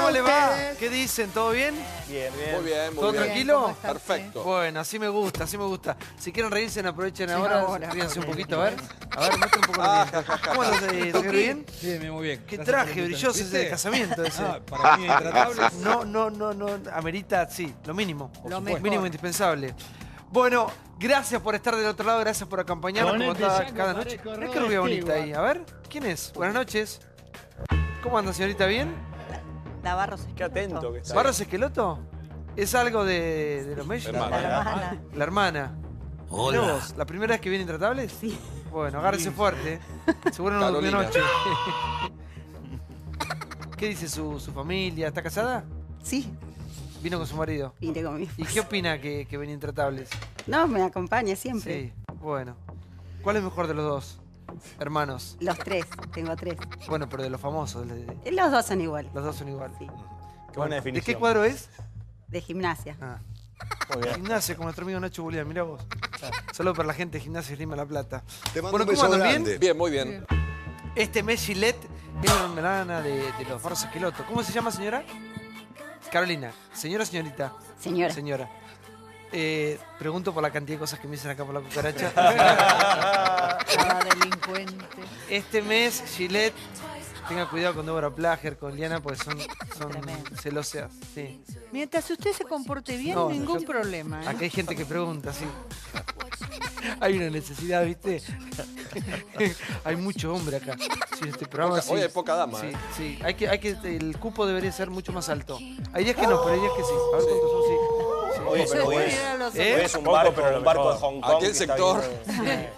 ¿Cómo le va? ¿Qué dicen? ¿Todo bien? Bien, bien. Muy bien, muy ¿Todo bien. tranquilo? Perfecto. Bueno, así me gusta, así me gusta. Si quieren reírse, aprovechen ahora. Ríanse un poquito, a ver. A ver, muestren un poco los dientes. ¿Cómo andas, señor? ¿Bien? Sí, muy bien. Qué Gracias traje por la brilloso ese invitación. de casamiento ese. Para mí es intratable. No, amerita, sí, lo mínimo. Lo mínimo indispensable. Bueno, gracias por estar del otro lado, gracias por acompañarnos como cada noche. Mirá qué rubia bonita ahí. A ver, ¿quién es? Buenas noches. ¿Cómo anda, señorita? ¿Bien? La Barros Esqueloto. Qué atento que está. ¿Barros Esqueloto? ¿Es algo de los Mellos? La hermana. La hermana. Hola. Mirá vos, ¿la primera vez que viene Intratables? Sí. Bueno, agárrese fuerte. Seguro no durmió Carolina. anoche. ¿Qué dice su familia? ¿Está casada? Sí, Vino con su marido. vine con mi ¿Y esposo. qué opina que venía Intratables? No, me acompaña siempre. Sí, bueno. ¿Cuál es mejor de los dos? Hermanos. Los tres, tengo tres. Bueno, pero de los famosos. Los dos son iguales. Los dos son igual. Sí, Qué buena ¿De definición. qué cuadro es? de gimnasia. Ah. Muy bien. Gimnasia, con nuestro amigo Nacho Julián, mirá vos. Saludos para la gente de Gimnasia y Lima La Plata. Te mando Bueno, un ¿cómo beso andan? grande. ¿Bien? Bien, muy bien. Este mes Gillette es una melana de los Barros Esqueloto. ¿Cómo se llama, señora? Carolina. ¿Señora o señorita? Señora. Señora. Pregunto por la cantidad de cosas que me dicen acá por la cucaracha. La delincuente. Este mes Gillette, tenga cuidado con Débora Plager, con Liana, pues son Tremendo. celosas. Sí. Mientras usted se comporte bien, No, ningún yo- problema. ¿eh? Acá hay gente que pregunta, sí. Hay una necesidad, ¿viste? Hay mucho hombre acá. Sí, este programa, sí. Hoy hay poca dama. Sí, sí. El cupo debería ser mucho más alto. Hay días que no, pero hay días que sí. A ver cuántos son, sí. Oye, Eso pero es hoy muy es, bien a los ¿Eh? hoy hombres. es un Poco, barco, pero lo un barco de mejor. Hong Kong. Aquel que está sector. bien.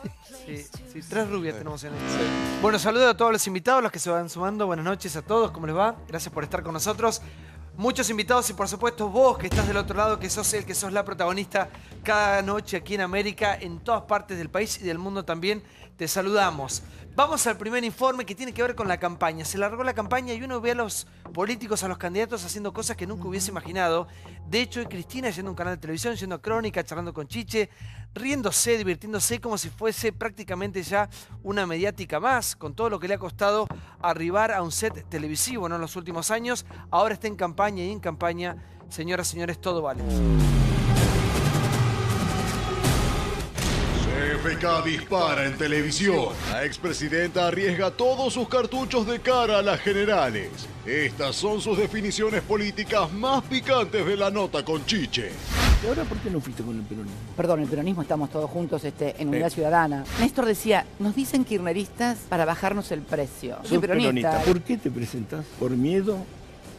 Sí, tres rubias tenemos en esto. Bueno, saludos a todos los invitados, los que se van sumando. Buenas noches a todos, ¿cómo les va? Gracias por estar con nosotros. Muchos invitados y por supuesto vos que estás del otro lado, que sos la protagonista cada noche aquí en América, en todas partes del país y del mundo también. Te saludamos. Vamos al primer informe que tiene que ver con la campaña. Se largó la campaña y uno ve a los políticos, a los candidatos haciendo cosas que nunca hubiese imaginado. De hecho, hoy Cristina yendo a un canal de televisión, yendo a Crónica, charlando con Chiche, riéndose, divirtiéndose como si fuese prácticamente ya una mediática más, con todo lo que le ha costado arribar a un set televisivo, ¿no? En los últimos años. Ahora está en campaña y en campaña, señoras y señores, todo vale. CFK dispara en televisión. La expresidenta arriesga todos sus cartuchos de cara a las generales. Estas son sus definiciones políticas más picantes de la nota con Chiche. ¿Y ahora por qué no fuiste con el peronismo? Perdón, el peronismo estamos todos juntos en Unidad Ciudadana. Néstor decía, nos dicen kirchneristas para bajarnos el precio. Soy Sos peronista. ¿Por qué te presentás? ¿Por miedo?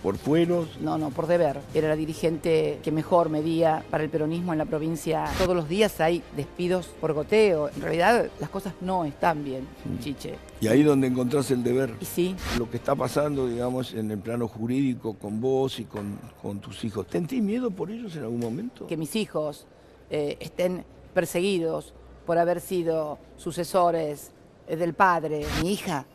¿Por fueros? No, por deber. Era la dirigente que mejor medía para el peronismo en la provincia. Todos los días hay despidos por goteo. En realidad las cosas no están bien, Chiche. Y ahí donde encontrás el deber. Y sí, Lo que está pasando, digamos, en el plano jurídico con vos y con tus hijos. ¿Sentís miedo por ellos en algún momento? que mis hijos estén perseguidos por haber sido sucesores del padre. Mi hija,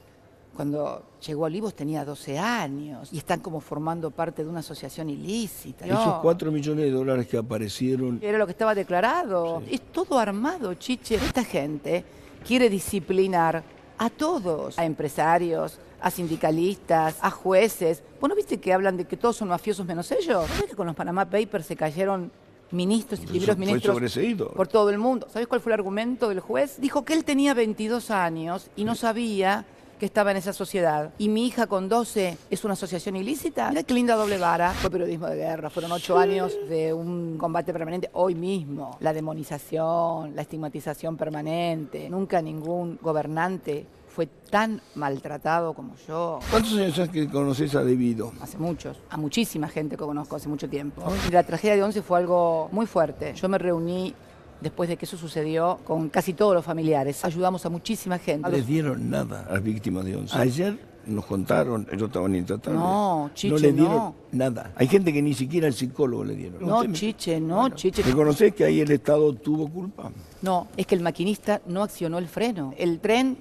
cuando llegó a Olivos, tenía 12 años y están como formando parte de una asociación ilícita. Esos 4 millones de dólares que aparecieron. Era lo que estaba declarado. Sí. Es todo armado, Chiche. Esta gente quiere disciplinar a todos, a empresarios, a sindicalistas, a jueces. ¿Vos no viste que hablan de que todos son mafiosos menos ellos? ¿Sabés que con los Panama Papers se cayeron ministros y primeros Fue ministros sobreseído. por todo el mundo? ¿Sabés cuál fue el argumento del juez? Dijo que él tenía 22 años y no sabía que estaba en esa sociedad. Y mi hija con 12 es una asociación ilícita. Mira qué linda doble vara. Fue periodismo de guerra. Fueron 8 años de un combate permanente. Hoy mismo, la demonización, la estigmatización permanente. Nunca ningún gobernante fue tan maltratado como yo. ¿Cuántos años hace que conoces a Debido? Hace muchos. A muchísima gente que conozco hace mucho tiempo. Y la tragedia de 11 fue algo muy fuerte. Yo me reuní después de que eso sucedió con casi todos los familiares. Ayudamos a muchísima gente. No les dieron nada a las víctimas de 11. Ayer nos contaron, ellos estaban intratables. No, Chiche, no les dieron no. nada. Hay gente que ni siquiera al psicólogo le dieron. No, ¿Usted me- Chiche, no, Bueno, Chiche. ¿Reconocés que ahí el Estado tuvo culpa? No, es que el maquinista no accionó el freno. El tren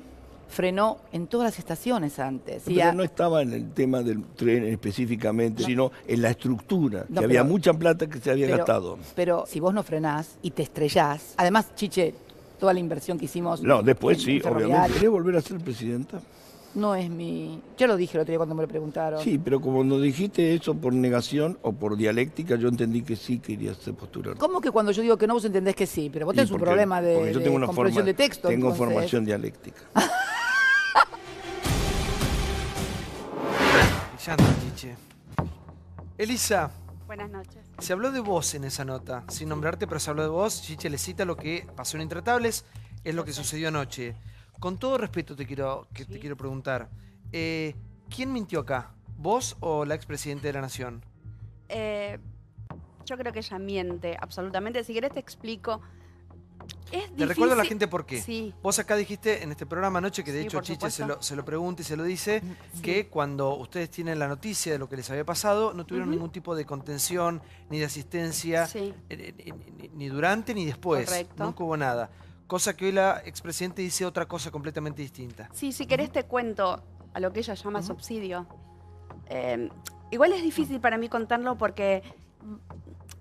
frenó en todas las estaciones antes. Y Pero no estaba en el tema del tren específicamente, sino en la estructura, No, que había pero- mucha plata que se había gastado. Pero si vos no frenás y te estrellás, además, Chiche, toda la inversión que hicimos... No, después en sí, ferroviario. obviamente. ¿Querés volver a ser presidenta? no es mi... Ya lo dije el otro día cuando me lo preguntaron. Sí, pero como no dijiste eso por negación o por dialéctica, yo entendí que sí querías postular. ¿Cómo que cuando yo digo que no vos entendés que sí? Pero vos tenés un problema porque yo de tengo una comprensión de texto. Tengo entonces. formación dialéctica. Brillante, Chiche. Elisa, Buenas noches. se habló de vos en esa nota, sin nombrarte, pero se habló de vos. Chiche le cita lo que pasó en Intratables, es lo que sucedió anoche. Con todo respeto te quiero preguntar, ¿quién mintió acá? ¿Vos o la expresidenta de la Nación? Yo creo que ella miente, absolutamente. Si querés te explico. Es difícil. Te recuerdo a la gente por qué. Sí. Vos acá dijiste en este programa anoche, que de Sí, hecho por Chiche supuesto. se lo pregunta y se lo dice, que cuando ustedes tienen la noticia de lo que les había pasado, no tuvieron ningún tipo de contención, ni de asistencia, Sí. ni durante ni después. Correcto. Nunca hubo nada. Cosa que hoy la expresidenta dice otra cosa completamente distinta. Sí, si querés te cuento a lo que ella llama subsidio. Igual es difícil para mí contarlo porque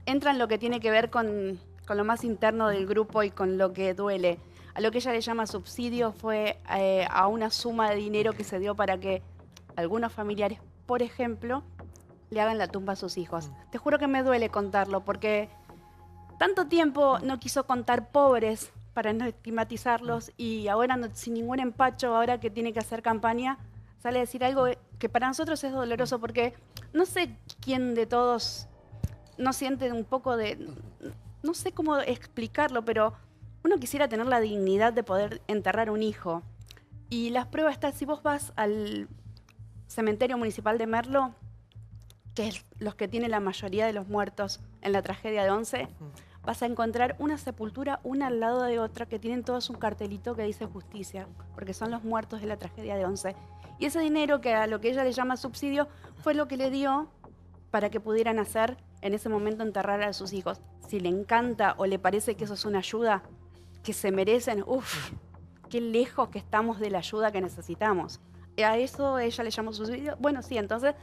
entra en lo que tiene que ver con lo más interno del grupo y con lo que duele. A lo que ella le llama subsidio fue a una suma de dinero que se dio para que algunos familiares, por ejemplo, le hagan la tumba a sus hijos. Te juro que me duele contarlo porque tanto tiempo no quiso contar pobres para no estigmatizarlos y ahora sin ningún empacho, ahora que tiene que hacer campaña, sale a decir algo que para nosotros es doloroso porque no sé quién de todos no siente un poco de... No sé cómo explicarlo, pero uno quisiera tener la dignidad de poder enterrar un hijo. Y las pruebas están, si vos vas al cementerio municipal de Merlo, que es los que tienen la mayoría de los muertos en la tragedia de Once, vas a encontrar una sepultura una al lado de otra que tienen todos un cartelito que dice justicia, porque son los muertos de la tragedia de Once. Y ese dinero, que a lo que ella le llama subsidio, fue lo que le dio para que pudieran hacer en ese momento enterrar a sus hijos. Si le encanta o le parece que eso es una ayuda que se merecen, uff, qué lejos que estamos de la ayuda que necesitamos. A eso ella le llamó subsidio. Bueno, sí, entonces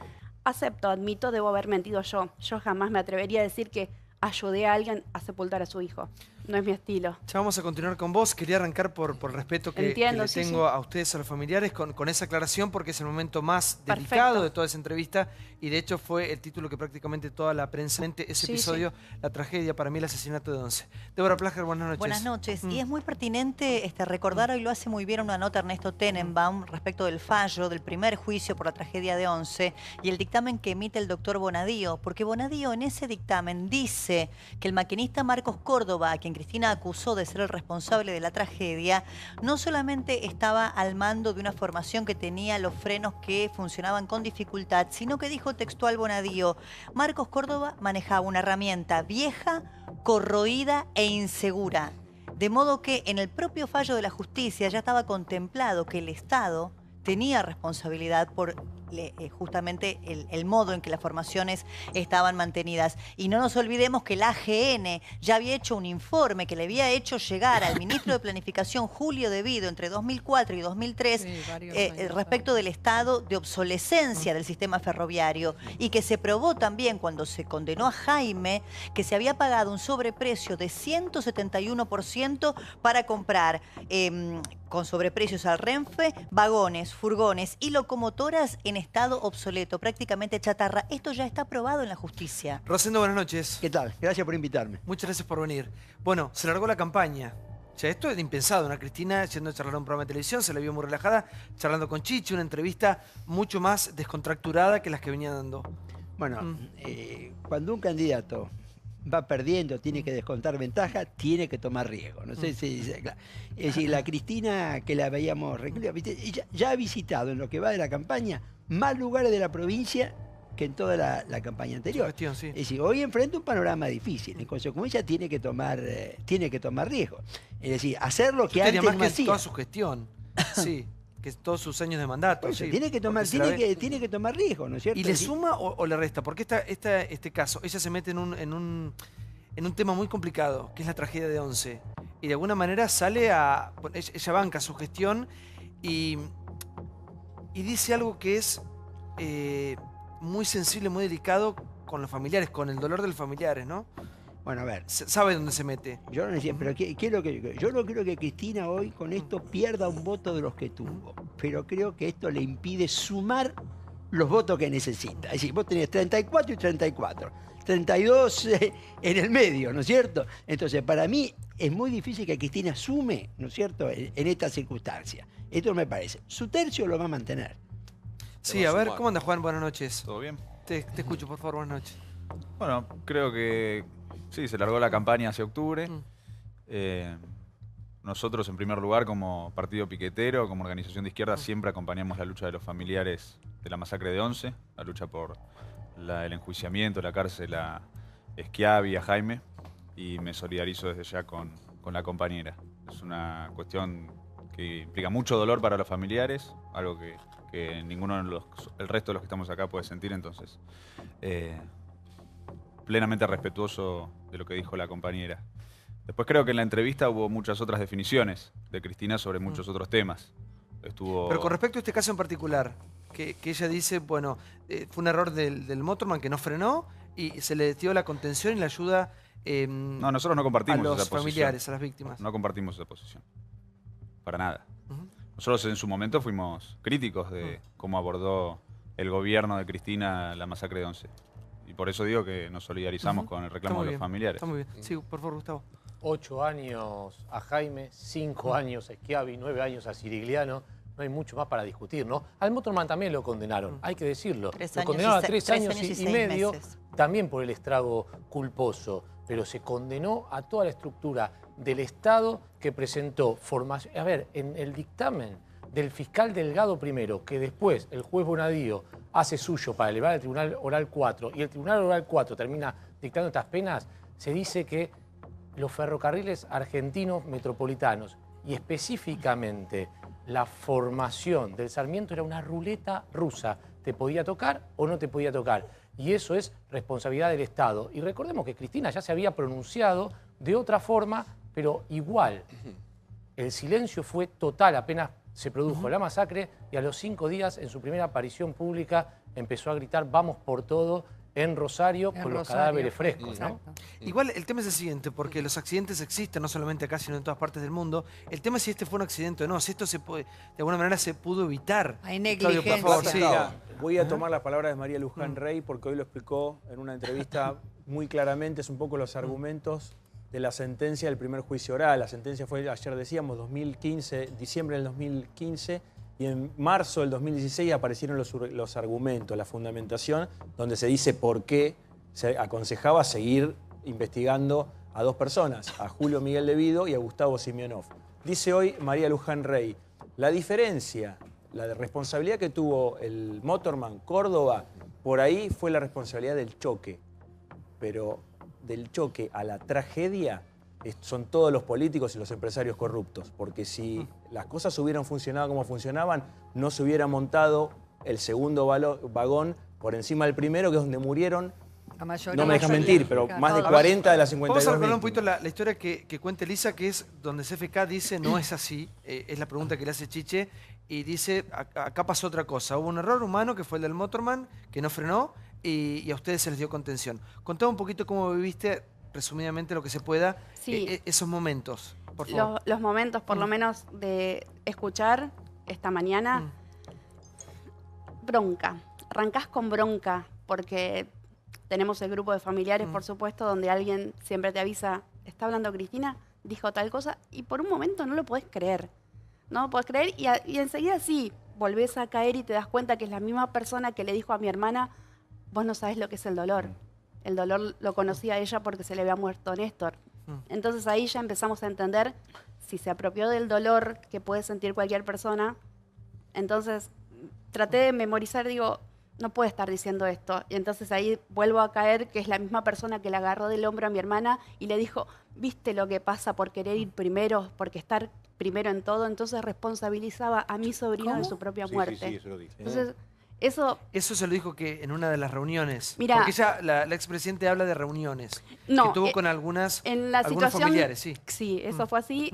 acepto, admito, debo haber mentido yo. Yo jamás me atrevería a decir que ayudé a alguien a sepultar a su hijo. No es mi estilo. Ya vamos a continuar con vos. Quería arrancar por el respeto que Entiendo, le sí, tengo sí. a ustedes, a los familiares, con esa aclaración, porque es el momento más Perfecto. delicado de toda esa entrevista y de hecho fue el título que prácticamente toda la prensa, ese Sí, episodio, la tragedia, para mí el asesinato de Once. Débora Plager, buenas noches. Buenas noches. Y es muy pertinente recordar, hoy lo hace muy bien una nota Ernesto Tenenbaum respecto del fallo del primer juicio por la tragedia de Once y el dictamen que emite el doctor Bonadío, porque Bonadío en ese dictamen dice que el maquinista Marcos Córdoba, a quien Cristina acusó de ser el responsable de la tragedia, no solamente estaba al mando de una formación que tenía los frenos que funcionaban con dificultad, sino que dijo textual Bonadío, Marcos Córdoba manejaba una herramienta vieja, corroída e insegura. De modo que en el propio fallo de la justicia ya estaba contemplado que el Estado tenía responsabilidad por justamente el modo en que las formaciones estaban mantenidas. Y no nos olvidemos que el AGN ya había hecho un informe que le había hecho llegar al ministro de Planificación Julio De Vido entre 2004 y 2003 respecto del estado de obsolescencia del sistema ferroviario y que se probó también cuando se condenó a Jaime que se había pagado un sobreprecio de 171% para comprar con sobreprecios al Renfe, vagones, furgones y locomotoras en estado obsoleto, prácticamente chatarra. Esto ya está aprobado en la justicia. Rosendo, buenas noches. ¿Qué tal? Gracias por invitarme. Muchas gracias por venir. Bueno, se largó la campaña. O sea, esto es impensado. Una Cristina yendo a charlar a un programa de televisión, se la vio muy relajada, charlando con Chichi, una entrevista mucho más descontracturada que las que venía dando. Bueno, cuando un candidato va perdiendo, tiene que descontar ventaja, tiene que tomar riesgo. No sé si... Claro. Es decir, la Cristina que la veíamos recluida, ella ya ha visitado en lo que va de la campaña más lugares de la provincia que en toda la campaña anterior. Cuestión, sí. Es decir, hoy enfrenta un panorama difícil. En consecuencia, tiene que tomar riesgo. Es decir, hacer lo que antes más no que hacía. toda su gestión. Sí. Que todos sus años de mandato. Por eso, sí, tiene que tomar riesgo, ¿no es cierto? ¿Y le suma o le resta? Porque este caso, ella se mete en un tema muy complicado, que es la tragedia de Once. Y de alguna manera sale a... Ella banca su gestión y dice algo que es muy sensible, muy delicado con los familiares, con el dolor de los familiares, ¿no? Bueno, a ver. Sabe dónde se mete. Yo no decía, pero ¿qué es lo que yo no creo que Cristina hoy con esto pierda un voto de los que tuvo, pero creo que esto le impide sumar los votos que necesita. Es decir, vos tenés 34 y 34, 32 en el medio, ¿no es cierto? Entonces, para mí es muy difícil que Cristina sume, ¿no es cierto?, en esta circunstancia. Esto me parece. Su tercio lo va a mantener. Sí, a ver, ¿cómo anda Juan? Buenas noches. ¿Todo bien? Te escucho, por favor, buenas noches. Bueno, creo que sí, se largó la campaña hacia octubre. Nosotros, en primer lugar, como partido piquetero, como organización de izquierda, siempre acompañamos la lucha de los familiares de la masacre de Once, la lucha por el enjuiciamiento, la cárcel a Schiavi, a Jaime, y me solidarizo desde ya con la compañera. Es una cuestión que implica mucho dolor para los familiares, algo que ninguno de el resto de los que estamos acá puede sentir, entonces plenamente respetuoso de lo que dijo la compañera. Después creo que en la entrevista hubo muchas otras definiciones de Cristina sobre muchos otros temas. Pero con respecto a este caso en particular, que ella dice, bueno, fue un error del Motorman que no frenó y se le dio la contención y la ayuda no, nosotros no compartimos a los esa posición. familiares, a las víctimas. No compartimos esa posición. Para nada. Nosotros en su momento fuimos críticos de cómo abordó el gobierno de Cristina la masacre de Once. Y por eso digo que nos solidarizamos con el reclamo de los familiares. Está muy bien. Sí, por favor, Gustavo. 8 años a Jaime, 5 años a Schiavi, 9 años a Cirigliano. No hay mucho más para discutir, ¿no? Al Motorman también lo condenaron, hay que decirlo. Lo condenaron a 3 años y medio, también por el estrago culposo. Pero se condenó a toda la estructura del Estado que presentó formación. A ver, en el dictamen del fiscal Delgado primero, que después el juez Bonadío hace suyo para elevar al Tribunal Oral 4, y el Tribunal Oral 4 termina dictando estas penas, se dice que los ferrocarriles argentinos metropolitanos y específicamente la formación del Sarmiento era una ruleta rusa. Te podía tocar o no te podía tocar. Y eso es responsabilidad del Estado. Y recordemos que Cristina ya se había pronunciado de otra forma, pero igual. El silencio fue total apenas se produjo la masacre y a los 5 días, en su primera aparición pública, empezó a gritar "vamos por todo" en Rosario con los cadáveres frescos, ¿no? Igual el tema es el siguiente, porque los accidentes existen no solamente acá, sino en todas partes del mundo. El tema es si este fue un accidente o no, si esto se puede, de alguna manera se pudo evitar. Hay negligencia. Claudio, por favor, sí. Voy a tomar las palabras de María Luján Rey porque hoy lo explicó en una entrevista muy claramente, es un poco los argumentos de la sentencia del primer juicio oral. La sentencia fue, ayer decíamos, 2015, diciembre del 2015, y en marzo del 2016 aparecieron los argumentos, la fundamentación, donde se dice por qué se aconsejaba seguir investigando a 2 personas, a Julio Miguel Devido y a Gustavo Simionov. Dice hoy María Luján Rey, la diferencia, la responsabilidad que tuvo el Motorman Córdoba, por ahí fue la responsabilidad del choque, pero del choque a la tragedia son todos los políticos y los empresarios corruptos, porque si las cosas hubieran funcionado como funcionaban, no se hubiera montado el segundo vagón por encima del primero, que es donde murieron, no me dejan mentir, pero más de 40 de las 52 Vamos a recordar un poquito la historia que cuenta Elisa, que es donde CFK dice no es así, es la pregunta que le hace Chiche, y dice acá pasó otra cosa, hubo un error humano que fue el del Motorman, que no frenó, y a ustedes se les dio contención. Contame un poquito cómo viviste, resumidamente lo que se pueda, esos momentos, por favor. Los momentos, por lo menos, de escuchar esta mañana, bronca. Arrancás con bronca, porque tenemos el grupo de familiares, por supuesto, donde alguien siempre te avisa, está hablando Cristina, dijo tal cosa, y por un momento no lo podés creer. No lo podés creer, y enseguida sí, volvés a caer y te das cuenta que es la misma persona que le dijo a mi hermana, vos no sabés lo que es el dolor. El dolor lo conocía ella porque se le había muerto Néstor. Entonces ahí ya empezamos a entender si se apropió del dolor que puede sentir cualquier persona. Entonces traté de memorizar, digo, no puede estar diciendo esto. Y entonces ahí vuelvo a caer que es la misma persona que le agarró del hombro a mi hermana y le dijo, ¿viste lo que pasa por querer ir primero, porque estar primero en todo? Entonces responsabilizaba a mi sobrino de su propia muerte. Sí, eso lo dice. Entonces, eso se lo dijo que en una de las reuniones. Mirá, porque ella, la expresidente habla de reuniones. No, que tuvo con algunos situación, familiares, sí. Sí, eso fue así.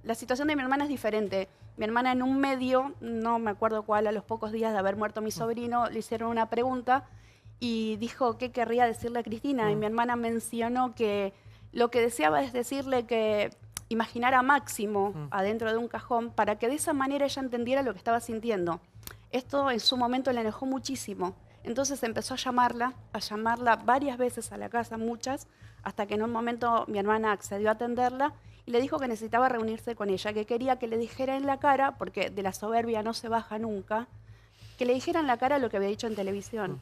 La situación de mi hermana es diferente. Mi hermana en un medio, no me acuerdo cuál, a los pocos días de haber muerto mi sobrino, le hicieron una pregunta y dijo qué querría decirle a Cristina. Y mi hermana mencionó que lo que deseaba es decirle que imaginara a Máximo adentro de un cajón para que de esa manera ella entendiera lo que estaba sintiendo. Esto en su momento le enojó muchísimo. Entonces empezó a llamarla varias veces a la casa, muchas, hasta que en un momento mi hermana accedió a atenderla y le dijo que necesitaba reunirse con ella, que quería que le dijera en la cara, porque de la soberbia no se baja nunca, que le dijera en la cara lo que había dicho en televisión.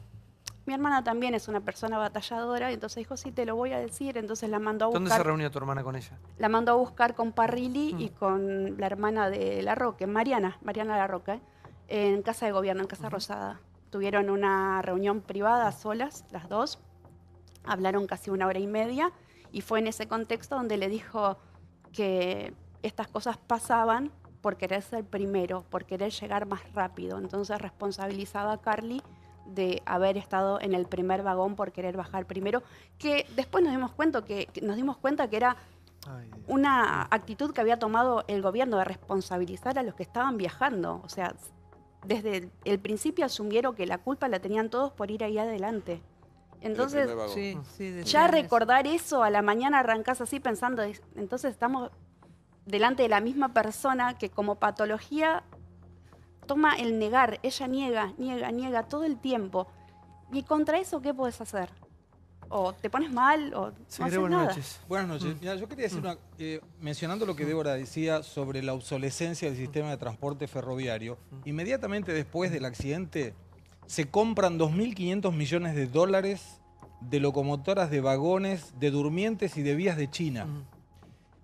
Mi hermana también es una persona batalladora, y entonces dijo, sí, te lo voy a decir. Entonces la mandó a buscar. ¿Dónde se reunió tu hermana con ella? La mandó a buscar con Parrilli y con la hermana de Larroque, Mariana Larroque, en Casa de Gobierno, en Casa Rosada. Tuvieron una reunión privada, solas, las dos. Hablaron casi 1 hora y media, y fue en ese contexto donde le dijo que estas cosas pasaban por querer ser primero, por querer llegar más rápido. Entonces responsabilizaba a Carly de haber estado en el primer vagón por querer bajar primero, que después nos dimos cuenta que era una actitud que había tomado el gobierno de responsabilizar a los que estaban viajando. O sea, desde el principio asumieron que la culpa la tenían todos por ir ahí adelante. Entonces, ya recordar eso, a la mañana arrancás así pensando, entonces estamos delante de la misma persona que como patología toma el negar. Ella niega todo el tiempo. ¿Y contra eso qué puedes hacer? O te pones mal o no haces nada. Buenas noches. Mira, yo quería decir mencionando lo que Débora decía sobre la obsolescencia del sistema de transporte ferroviario. Inmediatamente después del accidente se compran 2.500 millones de dólares de locomotoras, de vagones, de durmientes y de vías de China.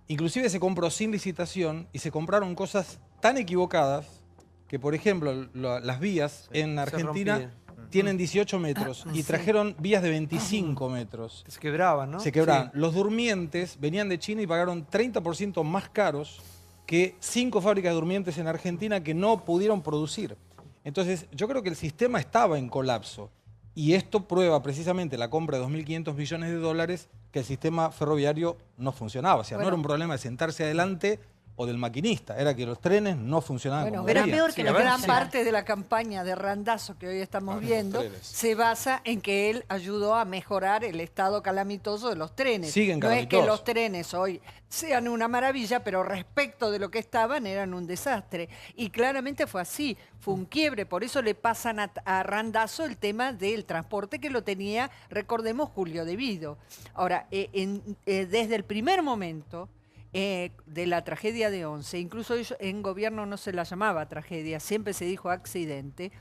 Inclusive se compró sin licitación y se compraron cosas tan equivocadas que, por ejemplo, las vías en Argentina tienen 18 metros y trajeron vías de 25 metros. Se quebraban, ¿no? Se quebraban. Los durmientes venían de China y pagaron 30% más caros que 5 fábricas de durmientes en Argentina que no pudieron producir. Entonces, yo creo que el sistema estaba en colapso. Y esto prueba precisamente la compra de 2.500 millones de dólares que el sistema ferroviario no funcionaba. O sea, no era un problema de sentarse adelante o del maquinista, era que los trenes no funcionaban como era debían. peor que la gran parte de la campaña de Randazzo que hoy estamos viendo se basa en que él ayudó a mejorar el estado calamitoso de los trenes. Siguen no es calamitosos. que los trenes hoy sean una maravilla, pero respecto de lo que estaban eran un desastre. Y claramente fue así, fue un quiebre, por eso le pasan a Randazzo el tema del transporte que lo tenía, recordemos, Julio De Vido. Ahora, desde el primer momento de la tragedia de Once, incluso en gobierno no se la llamaba tragedia, siempre se dijo accidente,